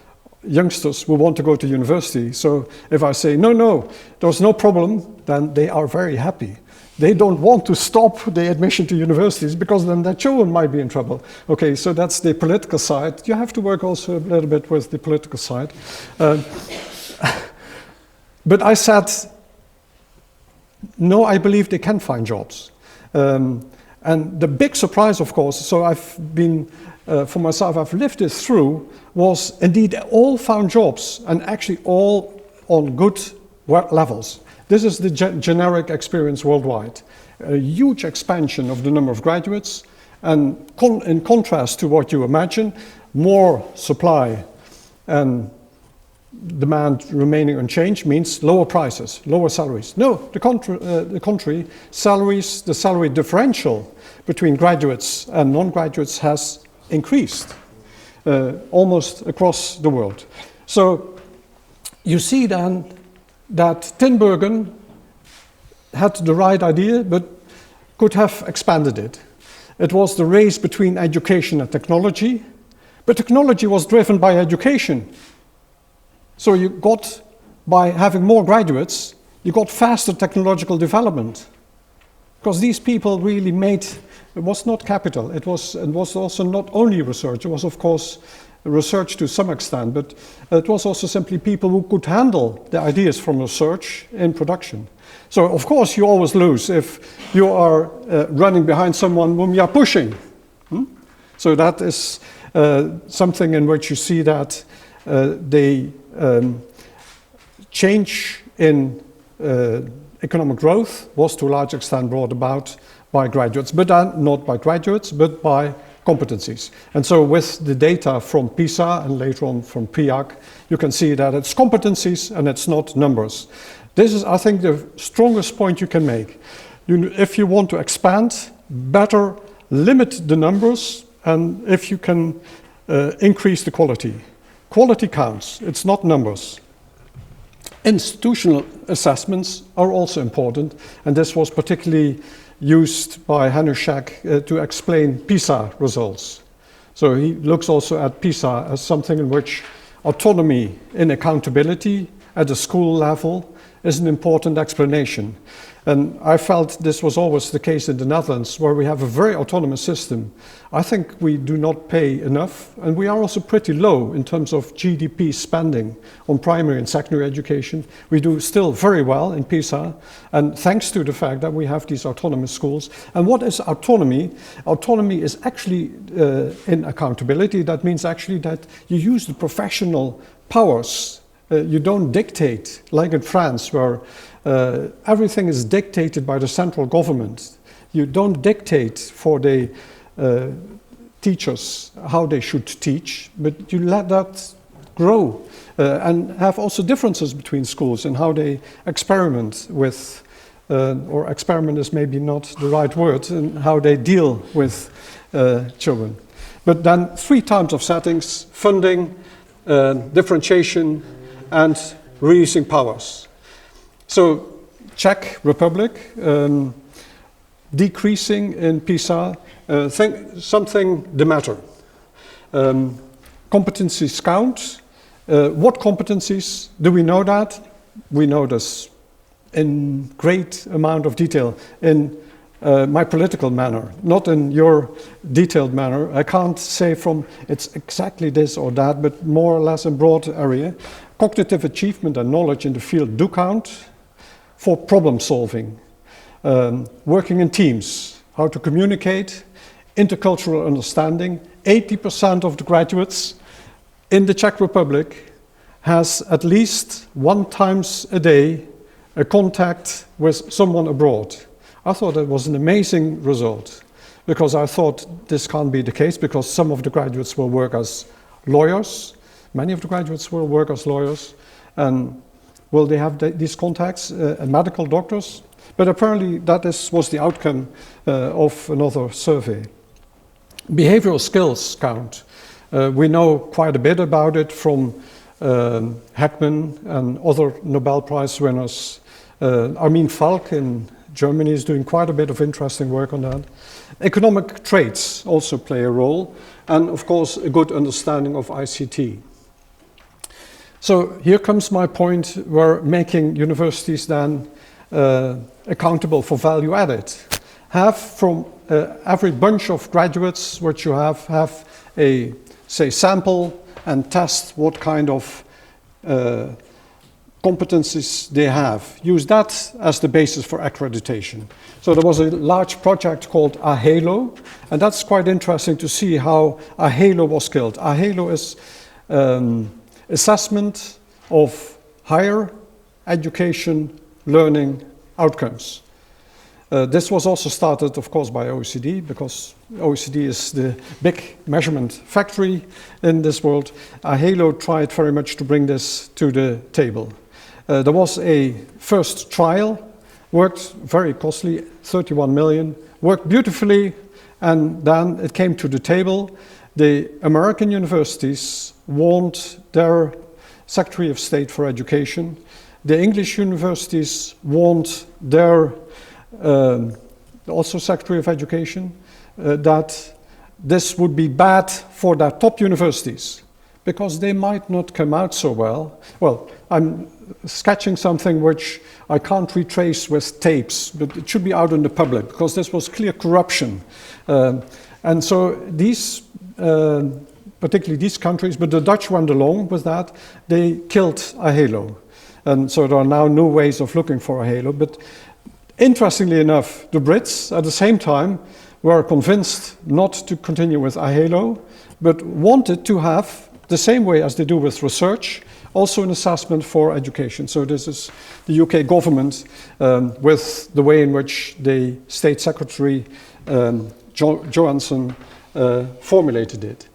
[SPEAKER 2] youngsters who want to go to university. So if I say, no, there's no problem, then they are very happy. They don't want to stop the admission to universities because then their children might be in trouble. Okay, so that's the political side. You have to work also a little bit with the political side. But I said, no, I believe they can find jobs. And the big surprise, of course, so I've been, for myself, I've lived this through, was indeed all found jobs, and actually all on good levels. This is the generic experience worldwide. A huge expansion of the number of graduates, and in contrast to what you imagine, more supply and demand remaining unchanged means lower prices, lower salaries. No, the contrary, salaries, the salary differential between graduates and non-graduates has increased almost across the world. So you see then that Tinbergen had the right idea, but could have expanded it. It was the race between education and technology, but technology was driven by education. So you got, by having more graduates, you got faster technological development. Because these people really made, it was not capital, it was also not only research, it was of course research to some extent, but it was also simply people who could handle the ideas from research in production. So of course you always lose if you are running behind someone whom you are pushing. So that is something in which you see that the change in economic growth was to a large extent brought about by graduates, but not by graduates, but by competencies. And so with the data from PISA and later on from PIAC, you can see that it's competencies and it's not numbers. This is, I think, the strongest point you can make. If you want to expand, better limit the numbers, and if you can increase the quality. Quality counts, it's not numbers. Institutional assessments are also important, and this was particularly used by Hanushek to explain PISA results. So he looks also at PISA as something in which autonomy in accountability at the school level is an important explanation. And I felt this was always the case in the Netherlands, where we have a very autonomous system. I think we do not pay enough, and we are also pretty low in terms of GDP spending on primary and secondary education. We do still very well in PISA, and thanks to the fact that we have these autonomous schools. And what is autonomy? Autonomy is actually in accountability. That means actually that you use the professional powers. You don't dictate, like in France, where everything is dictated by the central government. You don't dictate for the teachers how they should teach, but you let that grow and have also differences between schools and how they experiment with, or experiment is maybe not the right word, and how they deal with children. But then 3 types of settings: funding, differentiation, and releasing powers. So Czech Republic, decreasing in PISA, something the matter. Competencies count. What competencies? Do we know that? We know this in great amount of detail in my political manner, not in your detailed manner. I can't say from it's exactly this or that, but more or less in broad area. Cognitive achievement and knowledge in the field do count for problem solving, working in teams, how to communicate, intercultural understanding. 80% of the graduates in the Czech Republic has at least 1 time a day a contact with someone abroad. I thought that was an amazing result, because I thought this can't be the case, because some of the graduates will work as lawyers. Many of the graduates will work as lawyers, and will they have these contacts, medical doctors? But apparently that was the outcome of another survey. Behavioral skills count. We know quite a bit about it from Heckman and other Nobel Prize winners. Armin Falk in Germany is doing quite a bit of interesting work on that. Economic traits also play a role, and of course a good understanding of ICT. So here comes my point where making universities then accountable for value added. Have from every bunch of graduates which you have a, say, sample and test what kind of competencies they have. Use that as the basis for accreditation. So there was a large project called AHALO, and that's quite interesting to see how AHALO was killed. AHALO is assessment of higher education learning outcomes. This was also started, of course, by OECD, because OECD is the big measurement factory in this world. AHALO tried very much to bring this to the table. There was a first trial, worked very costly, 31 million, worked beautifully, and then it came to the table. The American universities want their Secretary of State for Education. The English universities want their also Secretary of Education, that this would be bad for their top universities because they might not come out so well. Well, I'm sketching something which I can't retrace with tapes, but it should be out in the public because this was clear corruption. And so these, particularly these countries, but the Dutch went along with that, they killed AHALO. And so there are now new ways of looking for AHALO. But interestingly enough, the Brits at the same time were convinced not to continue with AHALO, but wanted to have the same way as they do with research, also an assessment for education. So this is the UK government with the way in which the State Secretary Johansson formulated it.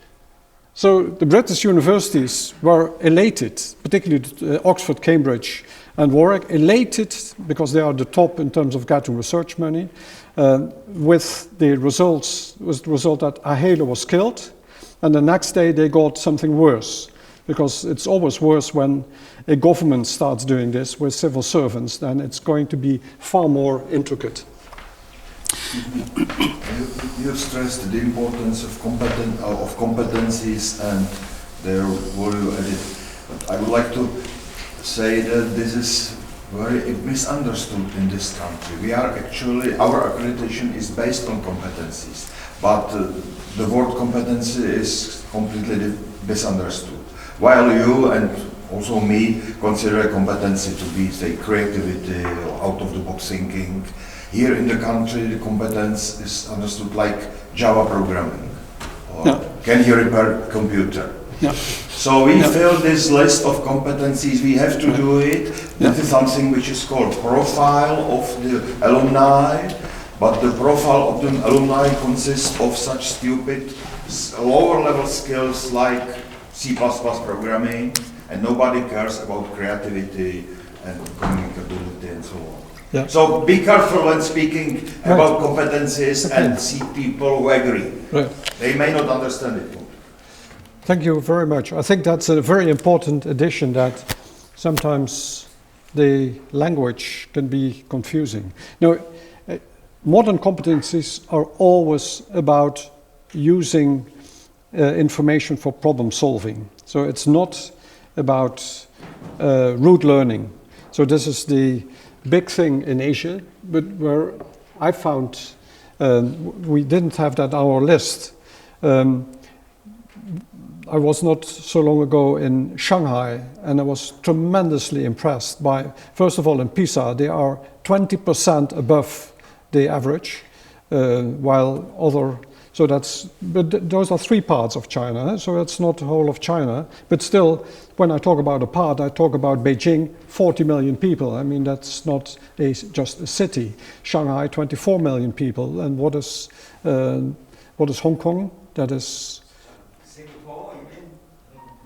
[SPEAKER 2] So the British universities were elated, particularly Oxford, Cambridge and Warwick, elated because they are the top in terms of getting research money, with the results, was the result that AHALO was killed, and the next day they got something worse, because it's always worse when a government starts doing this with civil servants, then it's going to be far more intricate.
[SPEAKER 6] You stressed the importance of competencies and their value added. But I would like to say that this is very misunderstood in this country. We are actually, our accreditation is based on competencies, but the word competency is completely misunderstood. While you and also me consider competency to be, say, creativity or out-of-the-box thinking, here in the country, the competence is understood like Java programming, or can you repair a computer? So we fill this list of competencies, we have to do it. This is something which is called profile of the alumni, but the profile of the alumni consists of such stupid lower level skills like C++ programming, and nobody cares about creativity and communicability and so on. So be careful when speaking about competencies and see people who agree. They may not understand it.
[SPEAKER 2] Thank you very much. I think that's a very important addition, that sometimes the language can be confusing. Now, modern competencies are always about using information for problem solving. So it's not about rote learning. So this is the big thing in Asia, but where I found we didn't have that on our list. I was not so long ago in Shanghai, and I was tremendously impressed by, first of all, in PISA, they are 20% above the average, while other, so that's, but those are 3 parts of China, so it's not the whole of China, but still, when I talk about a part, I talk about Beijing, 40 million people. I mean, that's not just a city. Shanghai, 24 million people, and what is Hong Kong? That is...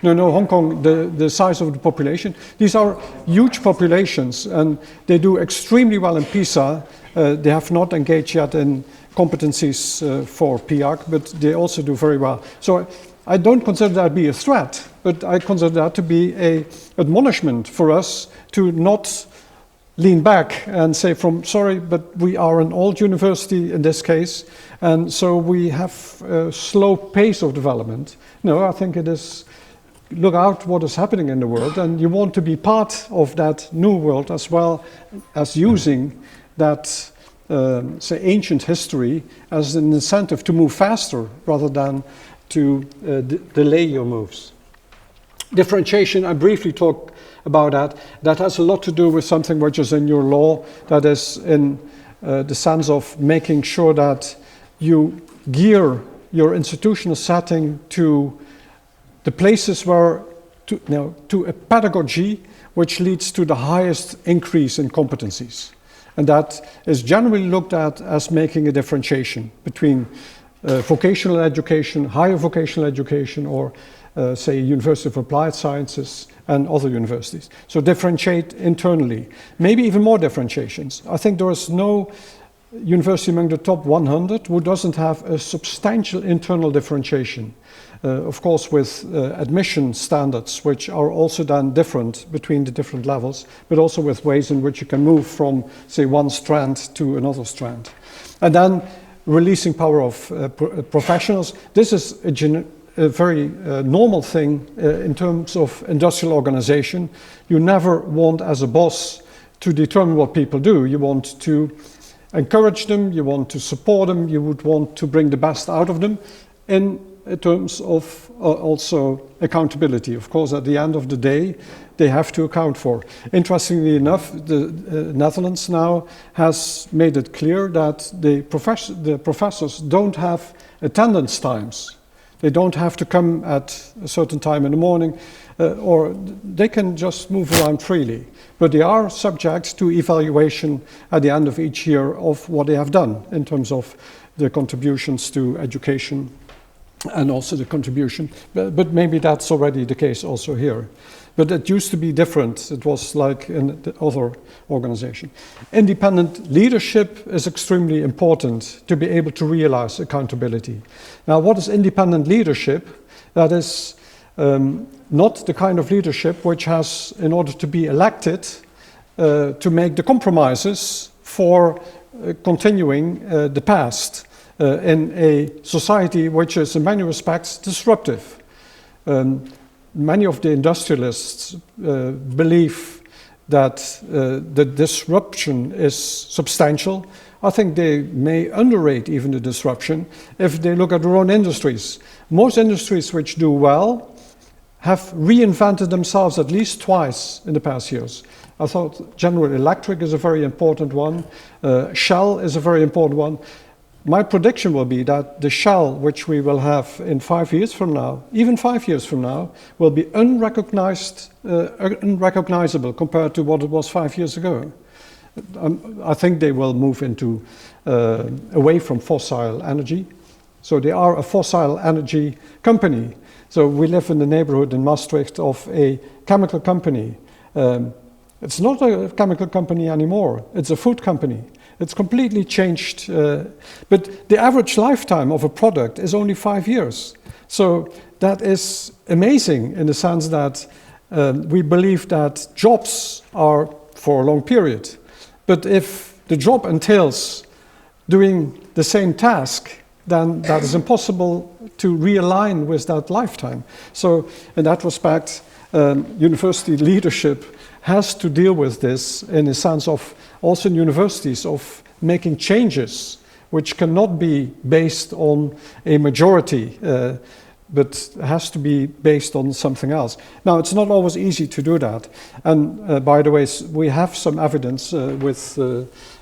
[SPEAKER 2] No, Hong Kong, the size of the population. These are huge populations, and they do extremely well in PISA. They have not engaged yet in competencies for PIAC, but they also do very well. So I don't consider that to be a threat, but I consider that to be an admonishment for us to not lean back and say, sorry, but we are an old university in this case, and so we have a slow pace of development. No, I think it is look out what is happening in the world, and you want to be part of that new world as well as using that, say, ancient history as an incentive to move faster rather than to delay your moves. Differentiation, I briefly talk about that. That has a lot to do with something which is in your law, that is in the sense of making sure that you gear your institutional setting to the places where, to a pedagogy which leads to the highest increase in competencies. And that is generally looked at as making a differentiation between vocational education, higher vocational education, or say University of Applied Sciences and other universities. So differentiate internally, maybe even more differentiations. I think there is no university among the top 100 who doesn't have a substantial internal differentiation. Of course, with admission standards, which are also then different between the different levels, but also with ways in which you can move from, say, one strand to another strand. And then releasing power of professionals. This is a very normal thing in terms of industrial organization. You never want, as a boss, to determine what people do. You want to encourage them, you want to support them, you would want to bring the best out of them in terms of also accountability. Of course, at the end of the day, they have to account for. Interestingly enough, the Netherlands now has made it clear that the professors don't have attendance times. They don't have to come at a certain time in the morning, or they can just move around freely. But they are subject to evaluation at the end of each year of what they have done in terms of their contributions to education and also the contribution. But maybe that's already the case also here. But it used to be different. It was like in the other organization. Independent leadership is extremely important to be able to realize accountability. Now, what is independent leadership? That is not the kind of leadership which has, in order to be elected, to make the compromises for continuing the past in a society which is in many respects disruptive. Many of the industrialists believe that the disruption is substantial. I think they may underrate even the disruption if they look at their own industries. Most industries which do well have reinvented themselves at least twice in the past years. I thought General Electric is a very important one. Shell is a very important one. My prediction will be that the Shell, which we will have in 5 years from now, even 5 years from now, will be unrecognizable compared to what it was 5 years ago. I think they will move into away from fossil energy. So they are a fossil energy company. So we live in the neighborhood in Maastricht of a chemical company. It's not a chemical company anymore. It's a food company. It's completely changed. But the average lifetime of a product is only 5 years. So that is amazing in the sense that we believe that jobs are for a long period. But if the job entails doing the same task, then that is impossible to realign with that lifetime. So in that respect, university leadership has to deal with this in a sense of also in universities of making changes which cannot be based on a majority, but has to be based on something else. Now, it's not always easy to do that. And by the way, we have some evidence with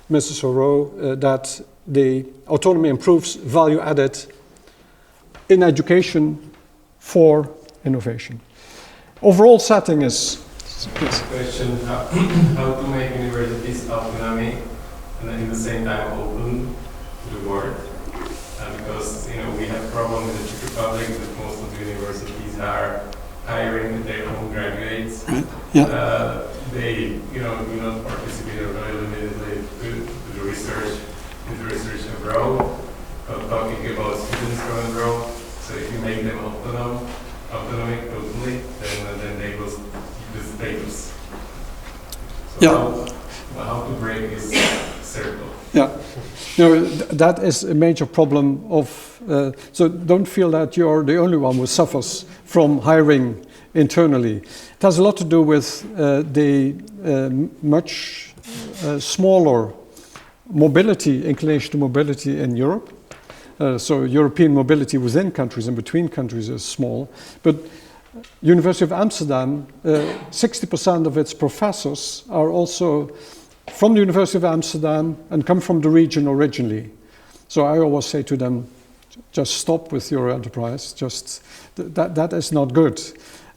[SPEAKER 2] Mrs. Horo that the autonomy improves value added in education for innovation. Overall setting is...
[SPEAKER 12] Question, how to make universities autonomy and at the same time open to the world? Because we have problem with the Czech Republic that most of the universities are hiring their own graduates.
[SPEAKER 2] Right. Yeah.
[SPEAKER 12] They do not participate very limitedly to the research abroad. Talking about students from abroad, so if you make them autonomic totally, then they will keep the status. So
[SPEAKER 2] Yeah.
[SPEAKER 12] how to break this circle?
[SPEAKER 2] Yeah. No, that is a major problem of, so don't feel that you're the only one who suffers from hiring internally. It has a lot to do with the much smaller mobility, inclination to mobility in Europe. So European mobility within countries and between countries is small. But University of Amsterdam, 60% of its professors are also from the University of Amsterdam and come from the region originally. So I always say to them, just stop with your enterprise, just that is not good.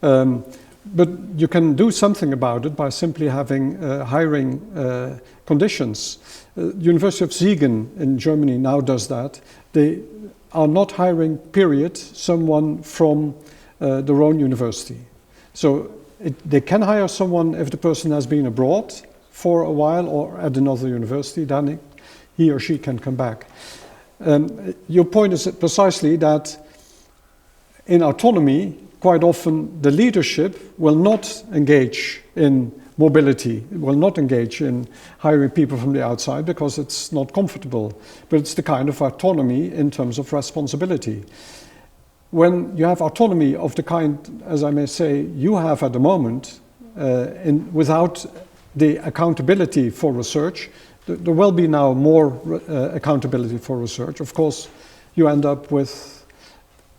[SPEAKER 2] But you can do something about it by simply having hiring conditions. University of Siegen in Germany now does that. They are not hiring, period, someone from their own university. So they can hire someone if the person has been abroad for a while or at another university, then he or she can come back. Your point is precisely that in autonomy, quite often the leadership will not engage in mobility, will not engage in hiring people from the outside because it's not comfortable, but it's the kind of autonomy in terms of responsibility. When you have autonomy of the kind, as I may say, you have at the moment, without the accountability for research, there will be now more accountability for research. Of course, you end up with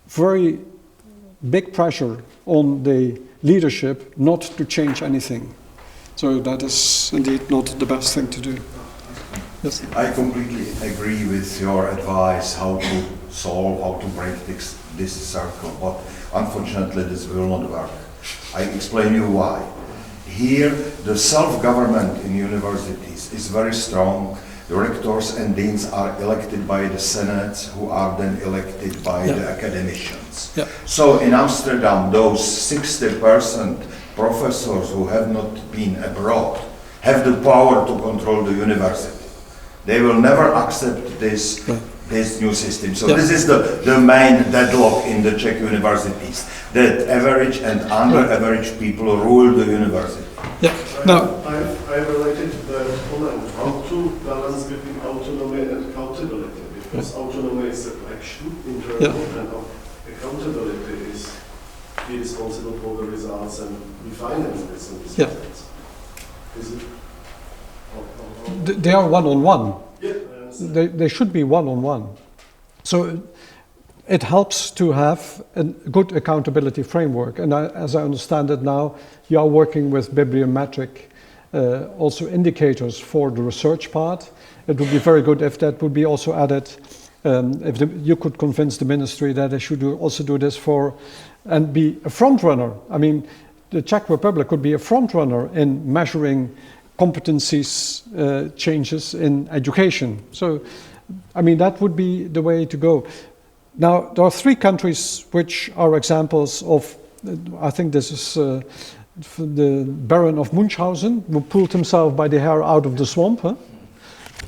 [SPEAKER 2] very big pressure on the leadership not to change anything. So that is indeed not the best thing to do. Yes?
[SPEAKER 6] I completely agree with your advice how to solve, how to break this circle, but unfortunately this will not work. I explain you why. Here, the self-government in universities is very strong. The rectors and deans are elected by the senates, who are then elected by the academicians. So in Amsterdam, those 60% professors who have not been abroad have the power to control the university. They will never accept this new system. So this is the main deadlock in the Czech universities, that average and under-average people rule the university.
[SPEAKER 10] I related to the comment how to balance between autonomy and accountability, because autonomy is an action internal and accountability is be responsible for the results and we finance this and this. Is it?
[SPEAKER 2] They are one-on-one. They should be one-on-one. So it helps to have a good accountability framework. And as I understand it now, you are working with bibliometric also indicators for the research part. It would be very good if that would be also added, if you could convince the ministry that they should also do this and be a front runner. I mean, the Czech Republic could be a front runner in measuring competencies changes in education. So, I mean, that would be the way to go. Now, there are 3 countries which are examples of, I think this is the Baron of Munchausen, who pulled himself by the hair out of the swamp.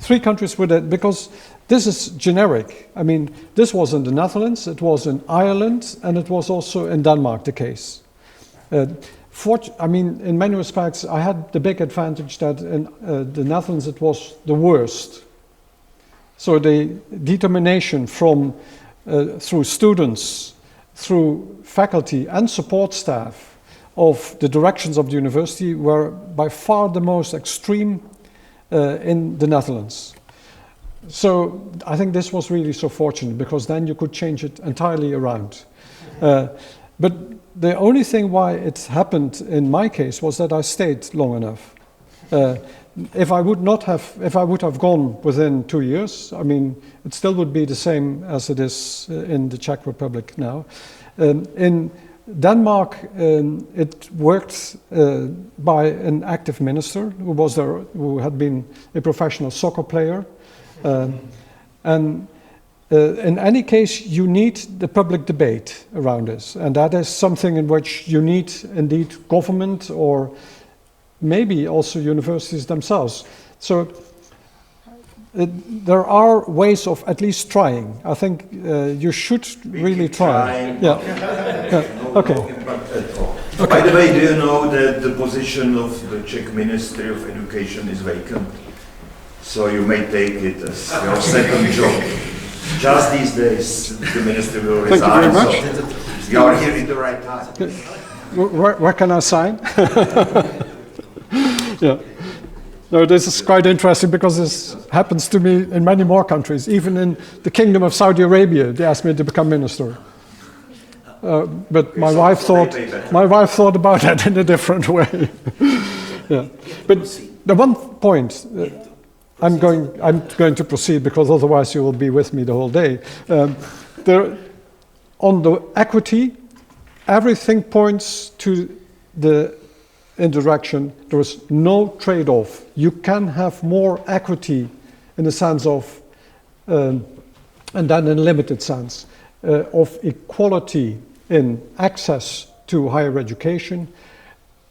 [SPEAKER 2] 3 countries with it, because this is generic. I mean, this was in the Netherlands, it was in Ireland, and it was also in Denmark the case. I mean, in many respects, I had the big advantage that in the Netherlands it was the worst. So the determination from through students, through faculty and support staff of the directions of the university were by far the most extreme in the Netherlands. So I think this was really so fortunate, because then you could change it entirely around. But the only thing why it happened in my case was that I stayed long enough. If I would have gone within 2 years, I mean, it still would be the same as it is in the Czech Republic now. In Denmark, it worked by an active minister who was there, who had been a professional soccer player, and in any case, you need the public debate around this, and that is something in which you need indeed government or maybe also universities themselves. So there are ways of at least trying. I think you should really try. Okay.
[SPEAKER 6] By the way, do you know that the position of the Czech Ministry of Education is vacant? So you may take it as your second job. Just these days, the ministry will resign.
[SPEAKER 2] Thank you very much.
[SPEAKER 6] So you are here at the right time.
[SPEAKER 2] Where can I sign? Yeah. No, this is quite interesting because this happens to me in many more countries. Even in the Kingdom of Saudi Arabia, they asked me to become minister. But my wife thought about that in a different way. Yeah. But the one point, I'm going to proceed because otherwise you will be with me the whole day. On the equity, everything points to in direction, there is no trade-off. You can have more equity in the sense of, and then in a limited sense, of equality in access to higher education,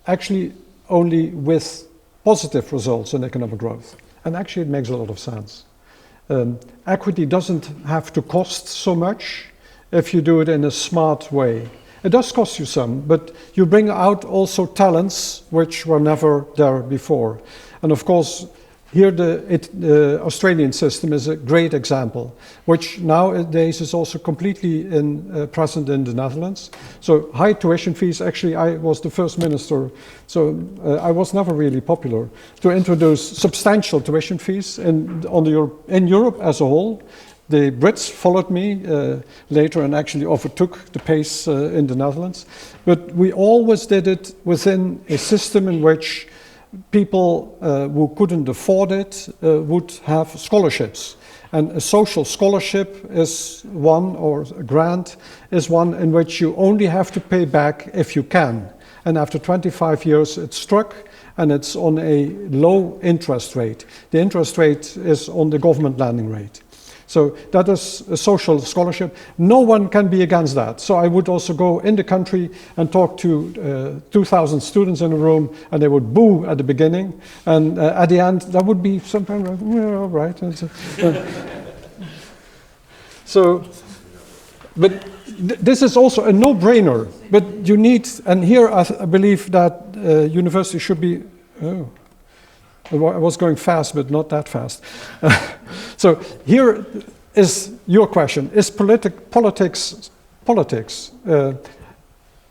[SPEAKER 2] actually only with positive results in economic growth. And actually it makes a lot of sense. Equity doesn't have to cost so much if you do it in a smart way. It does cost you some, but you bring out also talents which were never there before. And of course, here the Australian system is a great example, which nowadays is also completely present in the Netherlands. So high tuition fees, actually I was the first minister, so I was never really popular, to introduce substantial tuition fees in Europe as a whole. The Brits followed me later and actually overtook the pace in the Netherlands. But we always did it within a system in which people who couldn't afford it would have scholarships. And a social scholarship is one, or a grant is one in which you only have to pay back if you can. And after 25 years it's struck and it's on a low interest rate. The interest rate is on the government lending rate. So that is a social scholarship. No one can be against that. So I would also go in the country and talk to 2,000 students in a room, and they would boo at the beginning. And at the end, that would be sometimes like, yeah, all right. But this is also a no-brainer. But you need, and here I believe that university should be, I was going fast, but not that fast. So here is your question. Is politics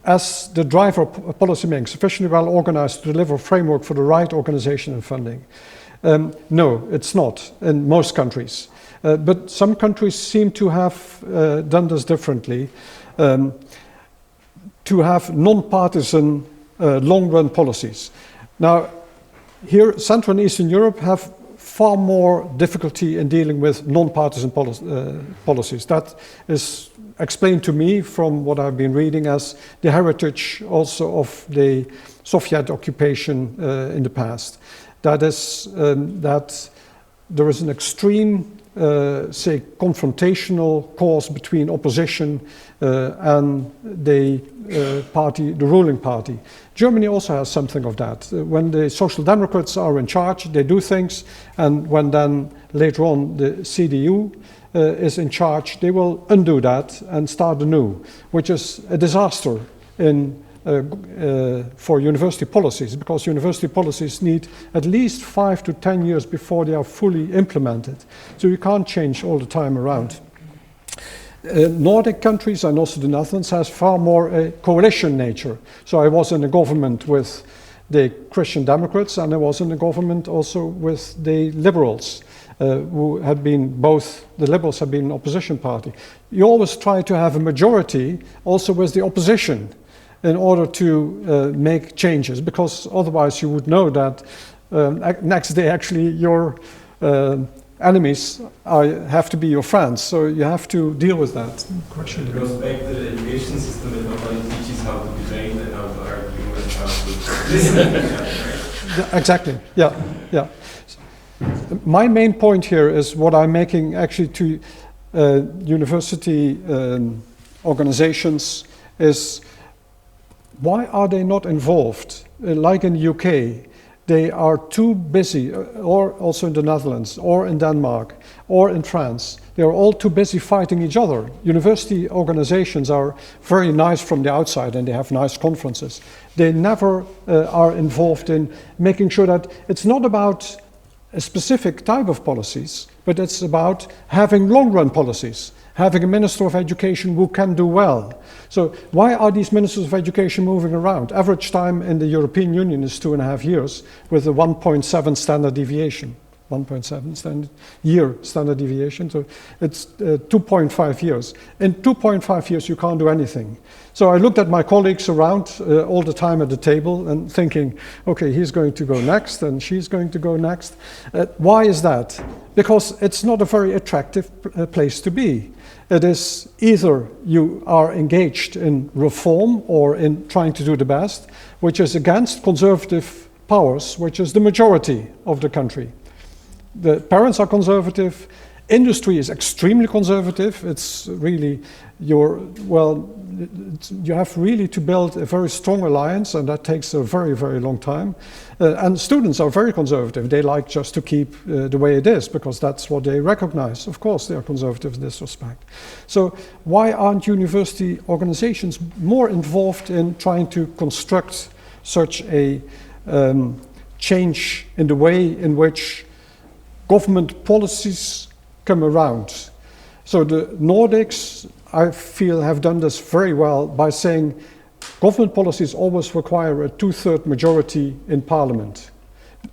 [SPEAKER 2] as the driver of policy making sufficiently well organized to deliver a framework for the right organization and funding? No, it's not in most countries. But some countries seem to have done this differently, to have non-partisan long-run policies. Now, here, Central and Eastern Europe have far more difficulty in dealing with non-partisan policies. That is explained to me from what I've been reading as the heritage also of the Soviet occupation in the past. That is that there is an extreme, say, confrontational cause between opposition and the ruling party. Germany also has something of that. When the Social Democrats are in charge, they do things, and when then later on the CDU is in charge, they will undo that and start anew, which is a disaster for university policies, because university policies need at least 5 to 10 years before they are fully implemented. So you can't change all the time around. Nordic countries and also the Netherlands has far more a coalition nature. So I was in a government with the Christian Democrats, and I was in a government also with the Liberals, who had been both, the Liberals have been an opposition party. You always try to have a majority also with the opposition in order to make changes, because otherwise you would know that next day actually your enemies have to be your friends, so you have to deal with that.
[SPEAKER 12] Question. It goes back to the education system that not only teaches how to debate and how to argue and how to listen.
[SPEAKER 2] Exactly, yeah. My main point here is what I'm making actually to university organizations is, why are they not involved? Like in the UK, they are too busy, or also in the Netherlands, or in Denmark, or in France. They are all too busy fighting each other. University organizations are very nice from the outside, and they have nice conferences. They never are involved in making sure that it's not about a specific type of policies, but it's about having long-run policies. having a Minister of Education who can do well. So why are these Ministers of Education moving around? Average time in the European Union is 2.5 years with a 1.7 standard deviation. 1.7 standard deviation, so it's 2.5 years. In 2.5 years you can't do anything. So I looked at my colleagues around all the time at the table and thinking, okay, he's going to go next and she's going to go next. Why is that? Because it's not a very attractive place to be. It is either you are engaged in reform or in trying to do the best, which is against conservative powers, which is the majority of the country. The parents are conservative, industry is extremely conservative. It's really you have really to build a very strong alliance, and that takes a very, very long time. And students are very conservative. They like just to keep the way it is because that's what they recognize. Of course, they are conservative in this respect. So why aren't university organizations more involved in trying to construct such a change in the way in which government policies come around? So the Nordics, I feel, have done this very well by saying government policies always require a 2/3 majority in parliament.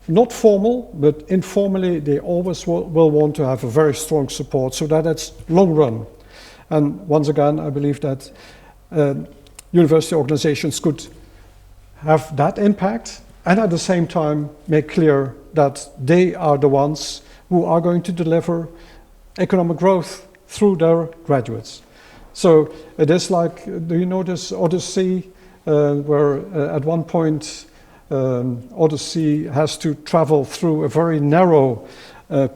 [SPEAKER 2] Not formal, but informally, they always will want to have a very strong support so that it's long run. And once again, I believe that university organizations could have that impact and at the same time make clear that they are the ones who are going to deliver economic growth through their graduates. So it is like, do you know this Odyssey, where at one point Odyssey has to travel through a very narrow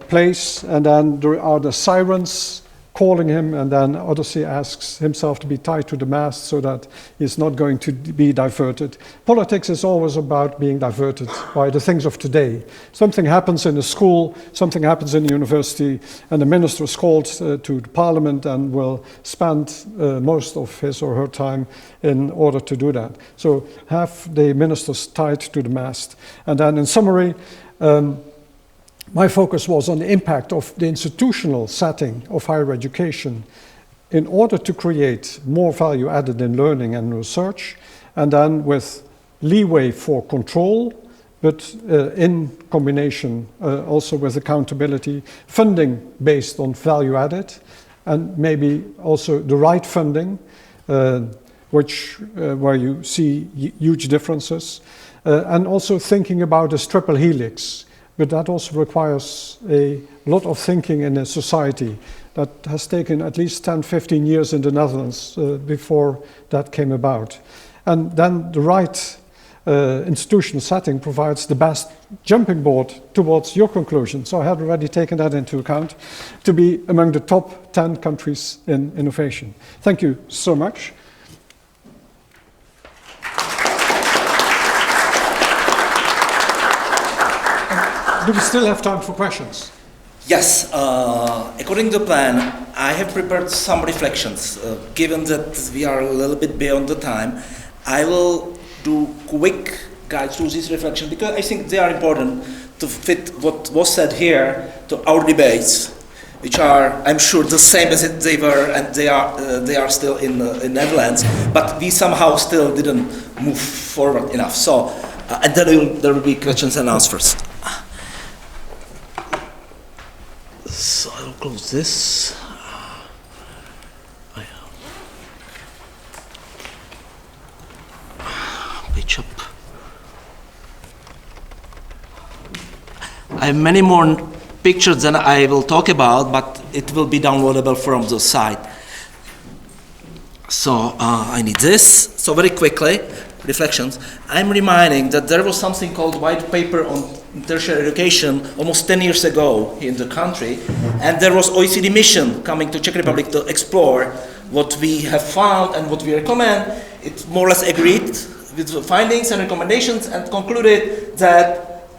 [SPEAKER 2] place, and then there are the sirens calling him, and then Odyssey asks himself to be tied to the mast so that he's not going to be diverted. Politics is always about being diverted by the things of today. Something happens in a school, something happens in a university, and the minister is called to the parliament and will spend most of his or her time in order to do that. So have the ministers tied to the mast. And then in summary, my focus was on the impact of the institutional setting of higher education in order to create more value added in learning and research, and then with leeway for control, but in combination also with accountability, funding based on value added, and maybe also the right funding, where you see huge differences, and also thinking about this triple helix. But that also requires a lot of thinking in a society that has taken at least 10, 15 years in the Netherlands before that came about. And then the right institutional setting provides the best jumping board towards your conclusion. So I had already taken that into account to be among the top 10 countries in innovation. Thank you so much. Do we still have time for questions?
[SPEAKER 1] Yes, according to the plan, I have prepared some reflections. Given that we are a little bit beyond the time, I will do quick guides through these reflections because I think they are important to fit what was said here to our debates, which are, I'm sure, the same as they were, and they are still in Netherlands, but we somehow still didn't move forward enough. So, and then there will be questions and answers. So I'll close this. Page up. I have many more pictures than I will talk about, but it will be downloadable from the site. So I need this. So very quickly, reflections. I'm reminding that there was something called white paper on tertiary education almost 10 years ago in the country, and there was OECD mission coming to Czech Republic to explore what we have found and what we recommend. It more or less agreed with the findings and recommendations and concluded that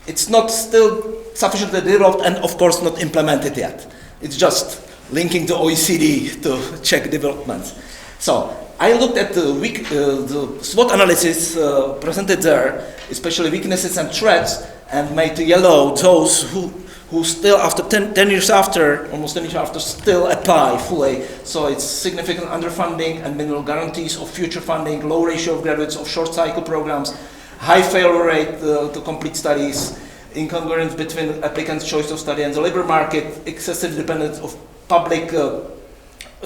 [SPEAKER 1] it's not still sufficiently developed and of course not implemented yet. It's just linking the OECD to Czech developments. So I looked at the SWOT analysis presented there, especially weaknesses and threats, and made yellow those who who still after 10 years after, almost 10 years after, still apply fully. So it's significant underfunding and minimal guarantees of future funding, low ratio of graduates of short cycle programs, high failure rate to complete studies, incongruence between applicants' choice of study and the labor market, excessive dependence of public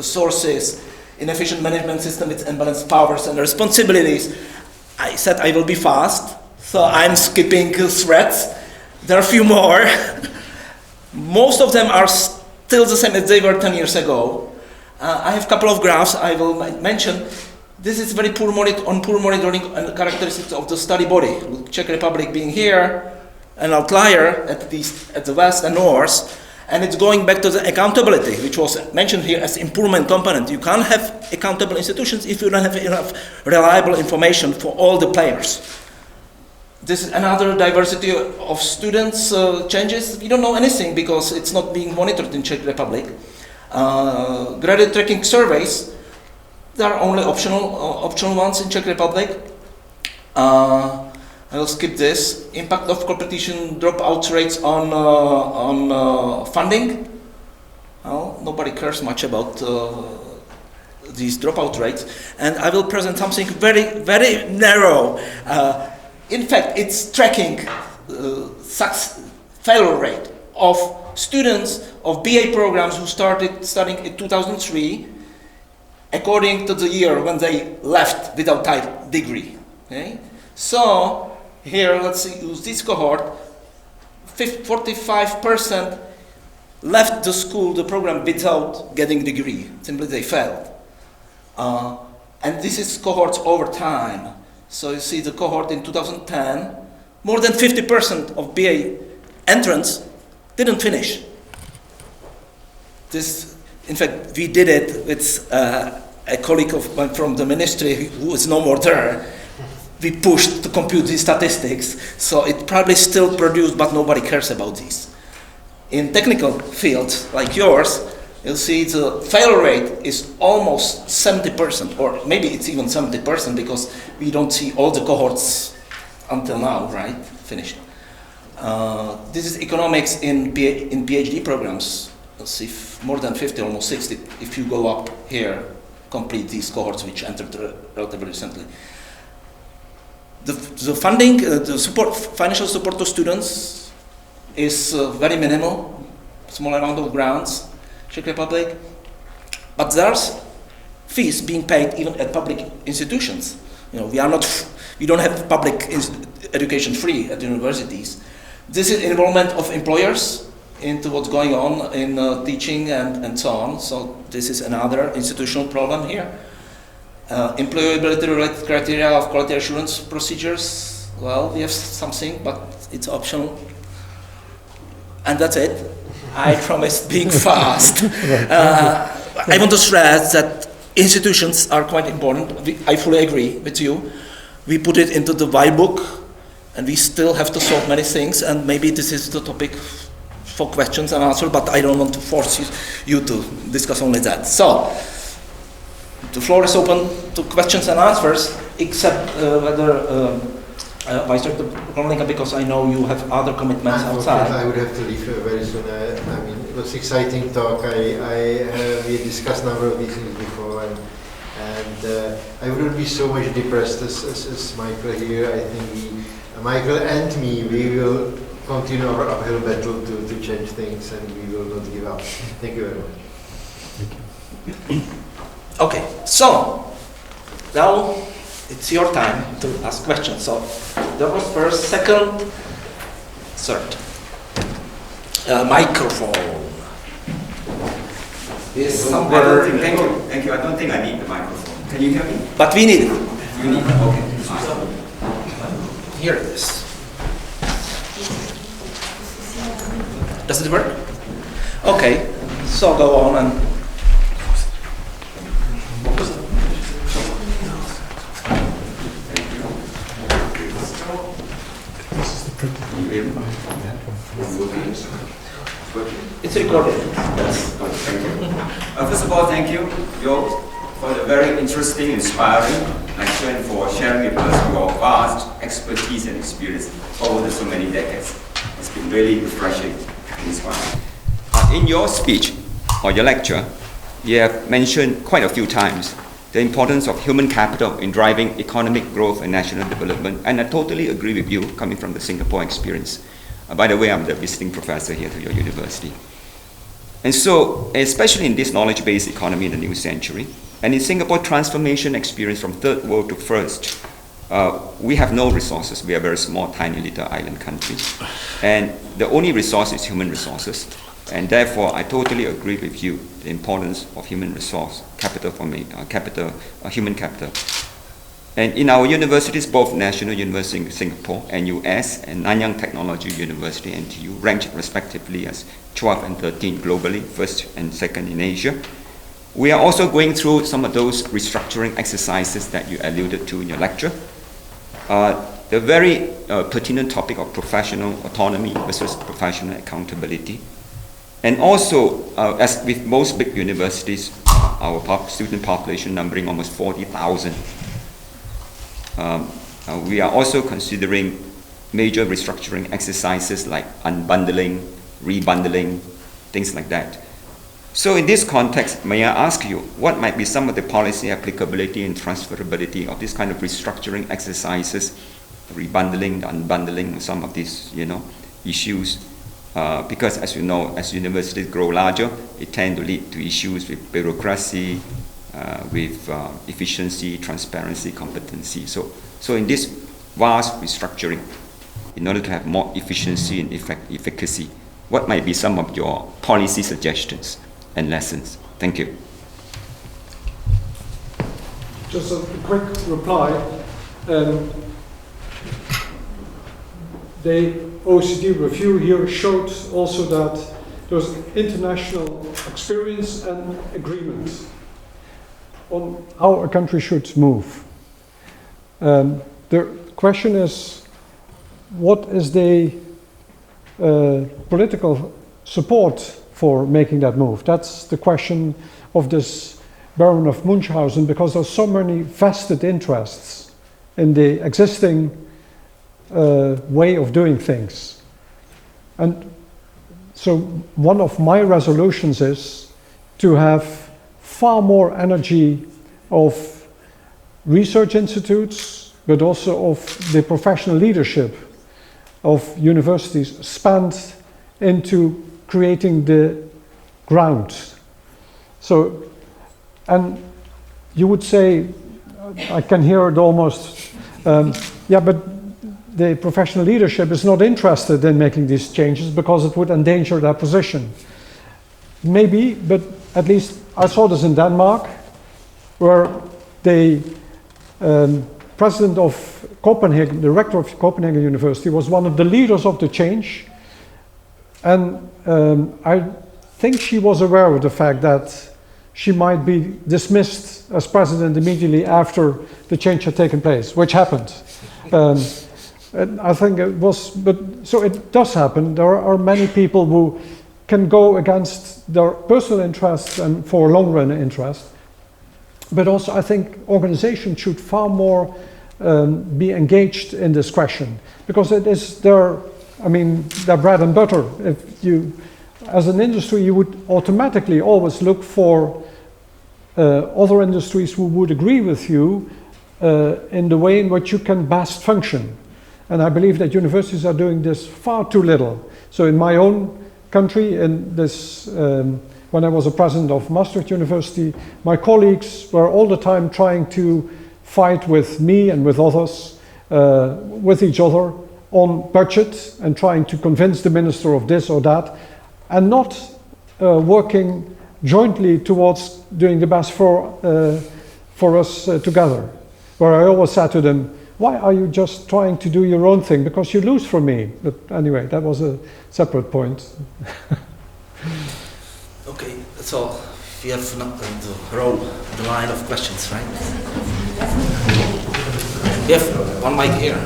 [SPEAKER 1] sources, inefficient management system with imbalanced powers and responsibilities. I said I will be fast, so I'm skipping threads. There are a few more. Most of them are still the same as they were 10 years ago. I have a couple of graphs I will mention. This is very poor monitoring and characteristics of the study body. Czech Republic being here, an outlier at the west and north, and it's going back to the accountability, which was mentioned here as improvement component. You can't have accountable institutions if you don't have enough reliable information for all the players. This is another diversity of students changes. We don't know anything because it's not being monitored in Czech Republic. Graduate tracking surveys, there are only optional ones in Czech Republic. I will skip this. Impact of competition dropout rates on funding. Well, nobody cares much about these dropout rates. And I will present something very, very narrow. In fact, it's tracking failure rate of students of BA programs who started studying in 2003 according to the year when they left without degree. Okay? So, here, let's use this cohort. 45% left the school, the program, without getting degree. Simply they failed. And this is cohorts over time. So you see the cohort in 2010, more than 50% of BA entrants didn't finish. This, in fact, we did it with a colleague from the ministry who is no more there. We pushed to compute these statistics, so it probably still produced, but nobody cares about these. In technical fields like yours, you'll see the failure rate is almost 70%, or maybe it's even 70% because we don't see all the cohorts until now, right? Finished. This is economics in PhD programs. You'll see more than 50, almost 60, if you go up here, complete these cohorts which entered relatively recently. The funding, the support, financial support to students is very minimal, small amount of grants, Czech Republic, but there's fees being paid even at public institutions. You know, we don't have public education free at universities. This is involvement of employers into what's going on in teaching and so on. So this is another institutional problem here. Employability-related criteria of quality assurance procedures. Well, we have something, but it's optional. And that's it. I promised being fast. I want to stress that institutions are quite important. I fully agree with you. We put it into the white book, and we still have to solve many things, and maybe this is the topic for questions and answers, but I don't want to force you to discuss only that. So, the floor is open to questions and answers, except whether Vice Director Kronika, because I know you have other commitments outside.
[SPEAKER 4] I would have to leave very soon. I mean, it was exciting talk. We discussed a number of these things before, and I wouldn't be so much depressed as Michael here. I think Michael and me, we will continue our uphill battle to change things, and we will not give up. Thank you very much.
[SPEAKER 1] Thank you. Okay, so now it's your time to ask questions. So that was first, second, third. Microphone. Is somewhere.
[SPEAKER 11] Thank you. I don't think I need the microphone. Can you hear me?
[SPEAKER 1] But we need it.
[SPEAKER 11] You need it. Okay.
[SPEAKER 1] Here it is. Does it work? Okay. So go on and. It's recorded.
[SPEAKER 11] Yes. Thank you. First of all, thank you, Jo, for the very interesting, inspiring lecture and for sharing with us your vast expertise and experience over so many decades. It's been really refreshing. this one. In your speech or your lecture, you have mentioned quite a few times the importance of human capital in driving economic growth and national development, and I totally agree with you coming from the Singapore experience. By the way, I'm the visiting professor here to your university. And so, especially in this knowledge-based economy in the new century, and in Singapore transformation experience from third world to first, we have no resources. We are a very small, tiny little island country. And the only resource is human resources. And therefore, I totally agree with you, the importance of human resource, capital for me, human capital. And in our universities, both National University in Singapore and US and Nanyang Technology University, NTU, ranked respectively as 12 and 13 globally, first and second in Asia. We are also going through some of those restructuring exercises that you alluded to in your lecture. The very pertinent topic of professional autonomy versus professional accountability. And also, as with most big universities, our student population numbering almost 40,000, we are also considering major restructuring exercises like unbundling, rebundling, things like that. So in this context, may I ask you, what might be some of the policy applicability and transferability of this kind of restructuring exercises, rebundling, unbundling, some of these, issues? Because as you know, as universities grow larger, it tends to lead to issues with bureaucracy, with efficiency, transparency, competency. So in this vast restructuring, in order to have more efficiency and efficacy, what might be some of your policy suggestions and lessons? Thank you.
[SPEAKER 2] Just a quick reply. The OECD review here showed also that there's international experience and agreement on how a country should move. The question is, what is the political support for making that move? That's the question of this Baron of Munchausen, because there's so many vested interests in the existing way of doing things. And so one of my resolutions is to have far more energy of research institutes, but also of the professional leadership of universities spent into creating the ground. So, and you would say, I can hear it almost, yeah, but the professional leadership is not interested in making these changes because it would endanger their position. Maybe, but at least I saw this in Denmark, where the president of Copenhagen, the rector of Copenhagen University, was one of the leaders of the change. And I think she was aware of the fact that she might be dismissed as president immediately after the change had taken place, which happened. And I think it was, but so it does happen. There are many people who can go against their personal interests and for long-run interest. But also I think organizations should far more be engaged in this question, because it is their bread and butter. If you, as an industry, you would automatically always look for other industries who would agree with you in the way in which you can best function. And I believe that universities are doing this far too little. So in my own country, in this, when I was a president of Maastricht University, my colleagues were all the time trying to fight with me and with others, with each other, on budget and trying to convince the minister of this or that, and not working jointly towards doing the best for us together. Where I always said to them, why are you just trying to do your own thing? Because you lose from me. But anyway, that was a separate point.
[SPEAKER 13] Okay, so we have the line of questions, right? We have one mic here.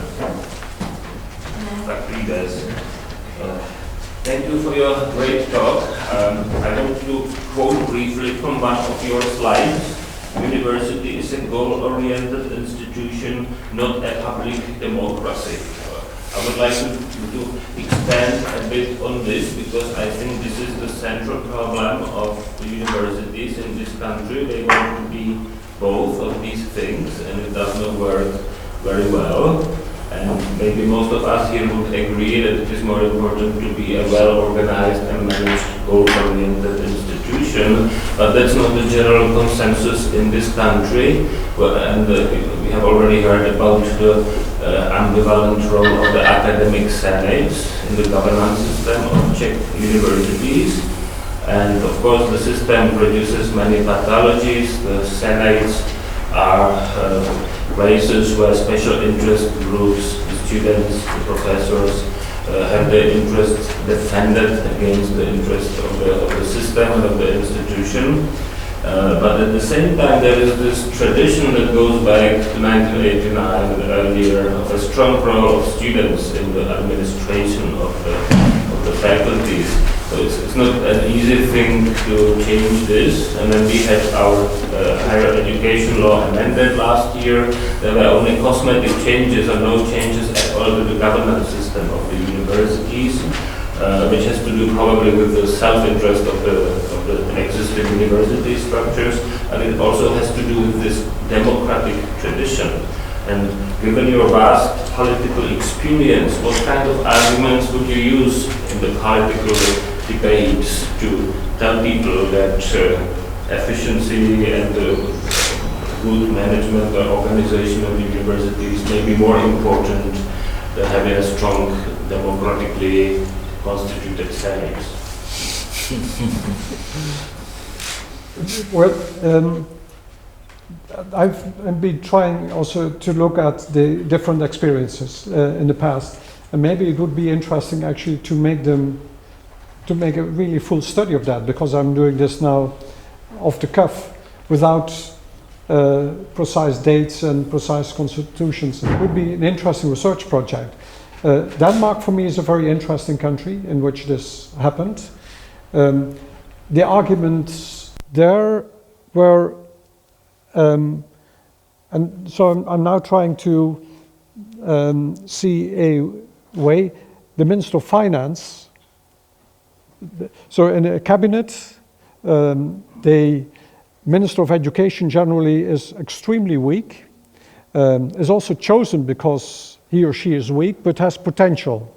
[SPEAKER 14] Thank you for your great talk. I want to quote briefly from one of your slides. University is a goal-oriented institution, not a public democracy. I would like to expand a bit on this, because I think this is the central problem of the universities in this country. They want to be both of these things, and it does not work very well. And maybe most of us here would agree that it is more important to be a well-organized and managed, goal-oriented institution, but that's not the general consensus in this country. Well, and we have already heard about the ambivalent role of the academic senates in the governance system of Czech universities. And of course, the system produces many pathologies. The senates are places where special interest groups, the students, the professors, have their interests defended against the interest of the system and of the institution. But at the same time, there is this tradition that goes back to 1989 and earlier of a strong role of students in the administration of the faculties. So it's not an easy thing to change this. And then we had our higher education law amended last year. There were only cosmetic changes or no changes at all to the governance system of the universities, which has to do probably with the self-interest of the existing university structures, and it also has to do with this democratic tradition. And given your vast political experience, what kind of arguments would you use in the political debates to tell people that efficiency and good management or organization of the universities may be more important than having a strong democratically constituted senates?
[SPEAKER 2] Well, I've been trying also to look at the different experiences in the past, and maybe it would be interesting actually to make a really full study of that, because I'm doing this now off the cuff without precise dates and precise constitutions. It would be an interesting research project. Denmark for me is a very interesting country in which this happened. The arguments there were, and so I'm now trying to see a way. The Minister of Finance, so in a cabinet, the Minister of Education generally is extremely weak, is also chosen because he or she is weak, but has potential.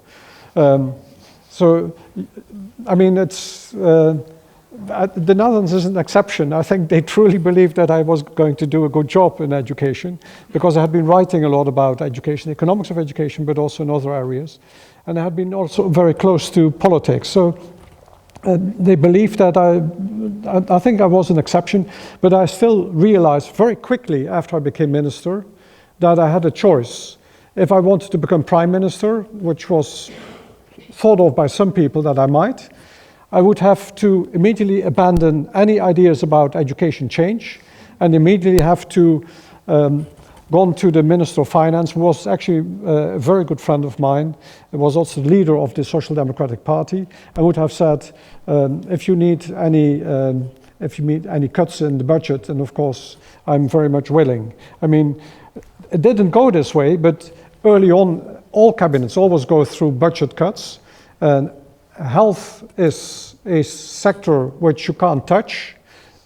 [SPEAKER 2] So, I mean, it's, the Netherlands is an exception. I think they truly believed that I was going to do a good job in education, because I had been writing a lot about education, economics of education, but also in other areas. And I had been also very close to politics. So they believed that I think I was an exception, but I still realized very quickly after I became minister that I had a choice. If I wanted to become prime minister, which was thought of by some people that I might, I would have to immediately abandon any ideas about education change and immediately have to gone to the Minister of Finance, who was actually a very good friend of mine. He was also the leader of the Social Democratic Party. I would have said, if you need any cuts in the budget, and of course, I'm very much willing. I mean, it didn't go this way, but early on, all cabinets always go through budget cuts. And health is a sector which you can't touch,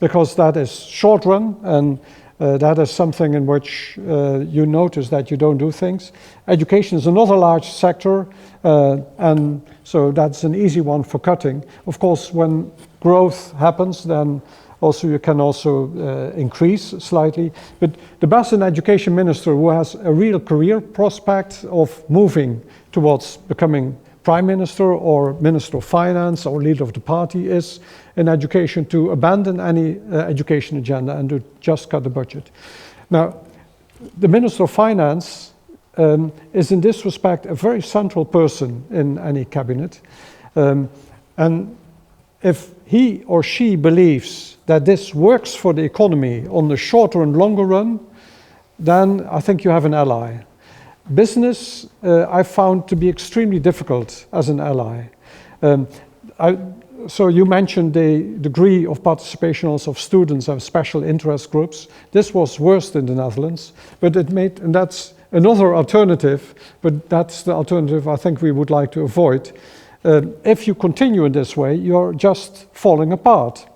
[SPEAKER 2] because that is short run, and that is something in which you notice that you don't do things. Education is another large sector, and so that's an easy one for cutting. Of course, when growth happens, then also you can also increase slightly. But the best an education minister who has a real career prospect of moving towards becoming prime minister or minister of finance or leader of the party is in education to abandon any education agenda and to just cut the budget. Now, the minister of finance is in this respect a very central person in any cabinet. And if he or she believes that this works for the economy on the shorter and longer run, then I think you have an ally. Business, I found to be extremely difficult as an ally. So you mentioned the degree of participation also of students and special interest groups. This was worst in the Netherlands, but it made, and that's another alternative, but that's the alternative I think we would like to avoid. If you continue in this way, you're just falling apart.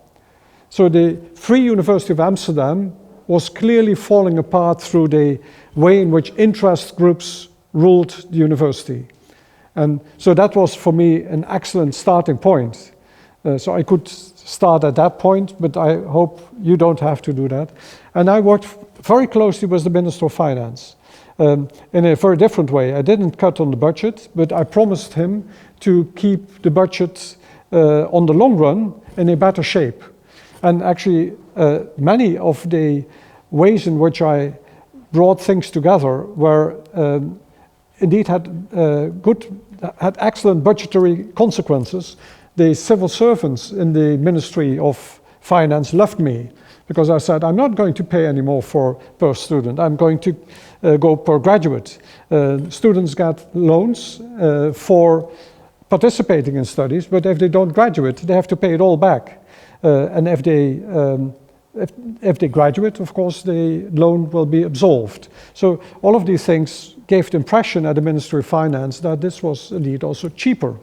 [SPEAKER 2] So the Free University of Amsterdam was clearly falling apart through the way in which interest groups ruled the university. And so that was for me an excellent starting point. So I could start at that point, but I hope you don't have to do that. And I worked very closely with the Minister of Finance in a very different way. I didn't cut on the budget, but I promised him to keep the budget on the long run in a better shape. And actually, many of the ways in which I brought things together were indeed had excellent budgetary consequences. The civil servants in the Ministry of Finance loved me because I said, I'm not going to pay any more per student. I'm going to go per graduate. Students get loans for participating in studies, but if they don't graduate, they have to pay it all back. And if they graduate, of course, the loan will be absolved. So all of these things gave the impression at the Ministry of Finance that this was indeed also cheaper.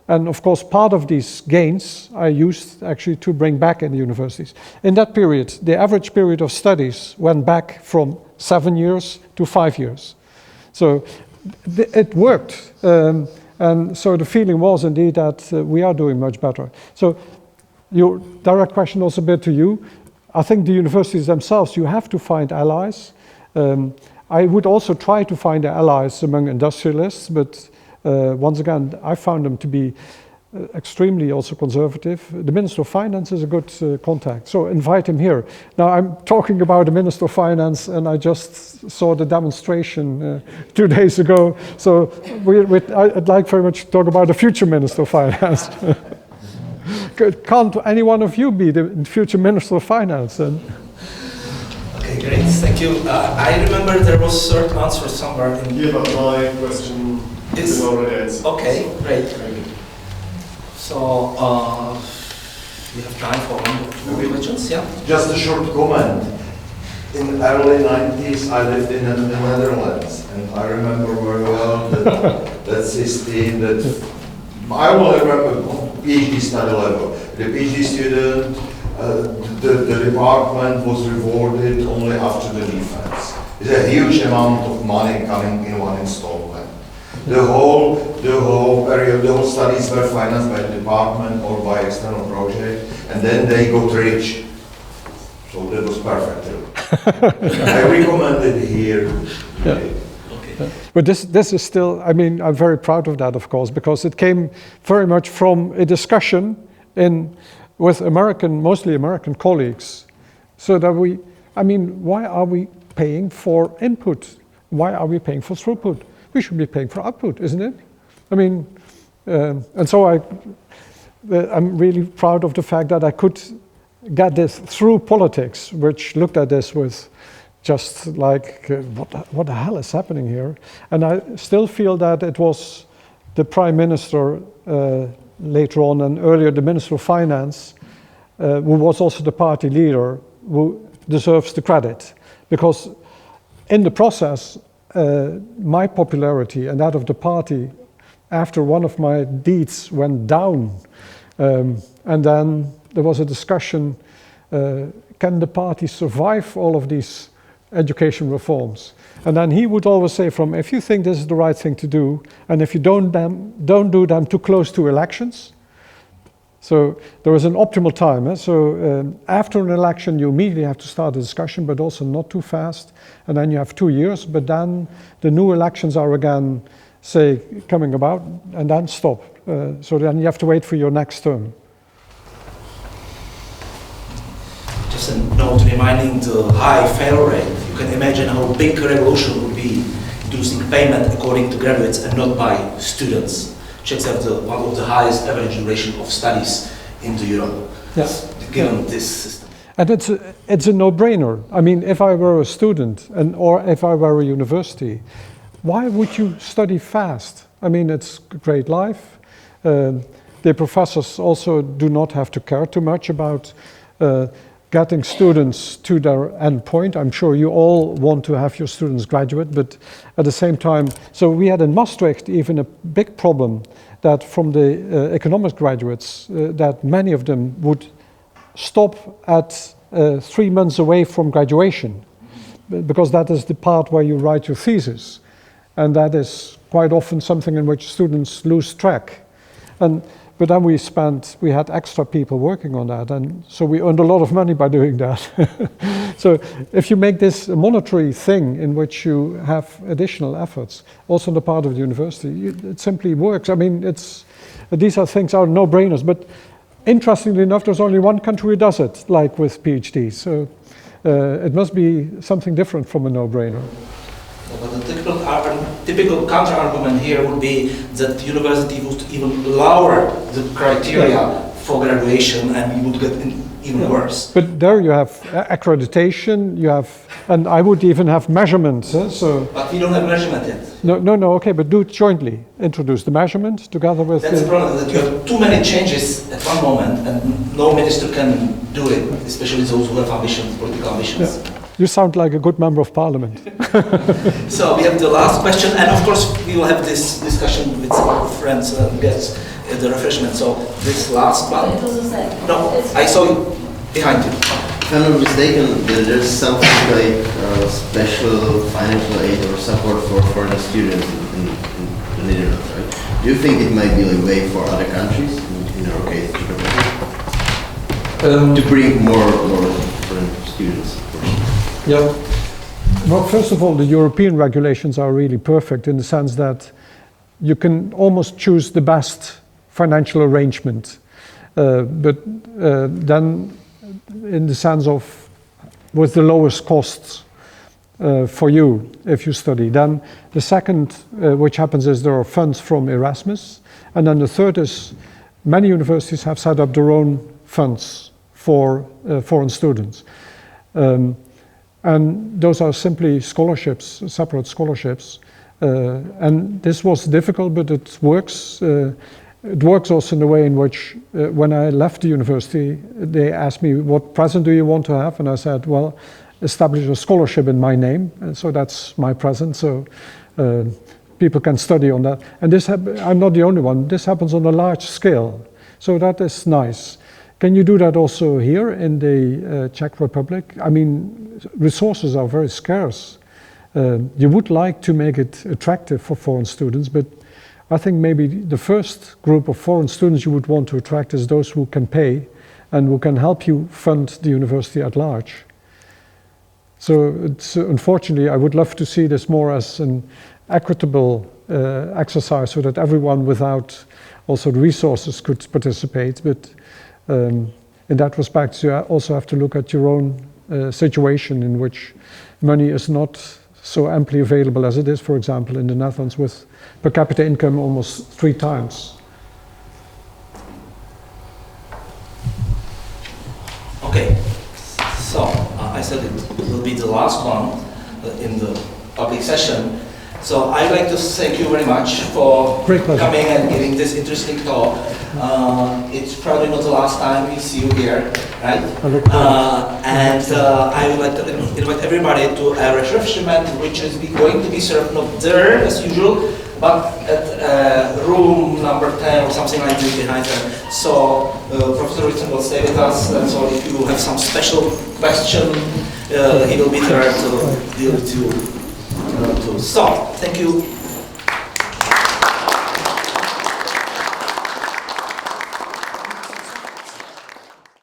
[SPEAKER 2] And of course, part of these gains I used actually to bring back in the universities. In that period, the average period of studies went back from 7 years to 5 years. So it worked. And so the feeling was indeed that we are doing much better. So your direct question also a bit to you. I think the universities themselves, you have to find allies. I would also try to find allies among industrialists, but once again, I found them to be extremely also conservative. The Minister of Finance is a good contact, so invite him here. Now I'm talking about the Minister of Finance, and I just saw the demonstration 2 days ago, so I'd like very much to talk about the future Minister of Finance. Can't any one of you be the future Minister of Finance?
[SPEAKER 1] Okay, great, thank you. I remember there was a certain answer somewhere in...
[SPEAKER 10] Yeah, but my question is already answered.
[SPEAKER 1] Okay, great. So, we have time for one or two questions, yeah?
[SPEAKER 6] Just a short comment. In the early 90s, I lived in the Netherlands, and I remember very well that system that I only remember PhD study level. The PhD student, the department was rewarded only after the defense. It's a huge amount of money coming in one installment. The whole period, the whole studies were financed by the department or by external project, and then they got rich. So that was perfect. I recommend it here.
[SPEAKER 2] Yeah. Okay. But this is still, I mean, I'm very proud of that, of course, because it came very much from a discussion with mostly American colleagues, so that why are we paying for input? Why are we paying for throughput? We should be paying for output, isn't it? I mean, and so I'm really proud of the fact that I could get this through politics, which looked at this with just like, what the hell is happening here? And I still feel that it was the Prime Minister later on, and earlier the Minister of Finance, who was also the party leader, who deserves the credit. Because in the process, my popularity and that of the party after one of my deeds went down. And then there was a discussion, can the party survive all of these education reforms? And then he would always say, if you think this is the right thing to do, and if you don't do them too close to elections. So there was an optimal time. So after an election, you immediately have to start a discussion, but also not too fast. And then you have 2 years, but then the new elections are again, say, coming about, and then stop. So then you have to wait for your next term.
[SPEAKER 1] Just a note reminding the high fail rate. You can imagine how big a revolution would be introducing payment according to graduates and not by students. Czechs have one of the highest average duration of studies into Europe, given this system.
[SPEAKER 2] And it's a no-brainer. I mean, if I were a student or if I were a university, why would you study fast? I mean, it's a great life. The professors also do not have to care too much about getting students to their end point. I'm sure you all want to have your students graduate, but at the same time, so we had in Maastricht even a big problem that from the economics graduates, that many of them would stop at 3 months away from graduation, because that is the part where you write your thesis. And that is quite often something in which students lose track. But then we had extra people working on that, and so we earned a lot of money by doing that. So if you make this a monetary thing in which you have additional efforts, also on the part of the university, it simply works. I mean, these are things are no-brainers, but interestingly enough, there's only one country who does it, like with PhDs. So it must be something different from a no-brainer.
[SPEAKER 1] But the typical counter-argument here would be that the university would even lower the criteria for graduation, and we would get even worse.
[SPEAKER 2] But there you have accreditation, you have, and I would even have measurements. So.
[SPEAKER 1] But we don't have measurement yet.
[SPEAKER 2] No, okay, but do it jointly. Introduce the measurement together with.
[SPEAKER 1] That's the problem, that you have too many changes at one moment, and no minister can do it, especially those who have ambitions, political ambitions.
[SPEAKER 2] Yeah. You sound like a good member of parliament.
[SPEAKER 1] So we have the last question, and of course we will have this discussion with our friends and guests at the refreshment. So this last one.
[SPEAKER 15] It was the same.
[SPEAKER 1] No, I saw you behind you.
[SPEAKER 8] If I'm not mistaken, there's something like special financial aid or support for foreign students in the Netherlands, right? Do you think it might be a way for other countries, in our case, to bring more foreign students?
[SPEAKER 2] Yeah. Well, first of all, the European regulations are really perfect in the sense that you can almost choose the best financial arrangement, but then in the sense of with the lowest costs for you if you study. Then the second which happens is there are funds from Erasmus, and then the third is many universities have set up their own funds for foreign students. And those are simply scholarships, separate scholarships. And this was difficult, but it works. It works also in a way in which when I left the university, they asked me, what present do you want to have? And I said, well, establish a scholarship in my name. And so that's my present. So people can study on that. And this I'm not the only one. This happens on a large scale. So that is nice. Can you do that also here in the Czech Republic? I mean, resources are very scarce. You would like to make it attractive for foreign students, but I think maybe the first group of foreign students you would want to attract is those who can pay and who can help you fund the university at large. So it's, unfortunately, I would love to see this more as an equitable exercise so that everyone without also the resources could participate. But in that respect, you also have to look at your own situation in which money is not so amply available as it is, for example, in the Netherlands with per capita income almost 3 times.
[SPEAKER 1] Okay, so I said it will be the last one in the public session. So I'd like to thank you very much for coming and giving this interesting talk. It's probably not the last time we see you here, right? And I would like to invite everybody to a refreshment which is going to be served not there as usual, but at room number 10 or something like this behind there. So Professor Ritzen will stay with us, and so if you have some special question, he will be there to deal with you. So, thank you.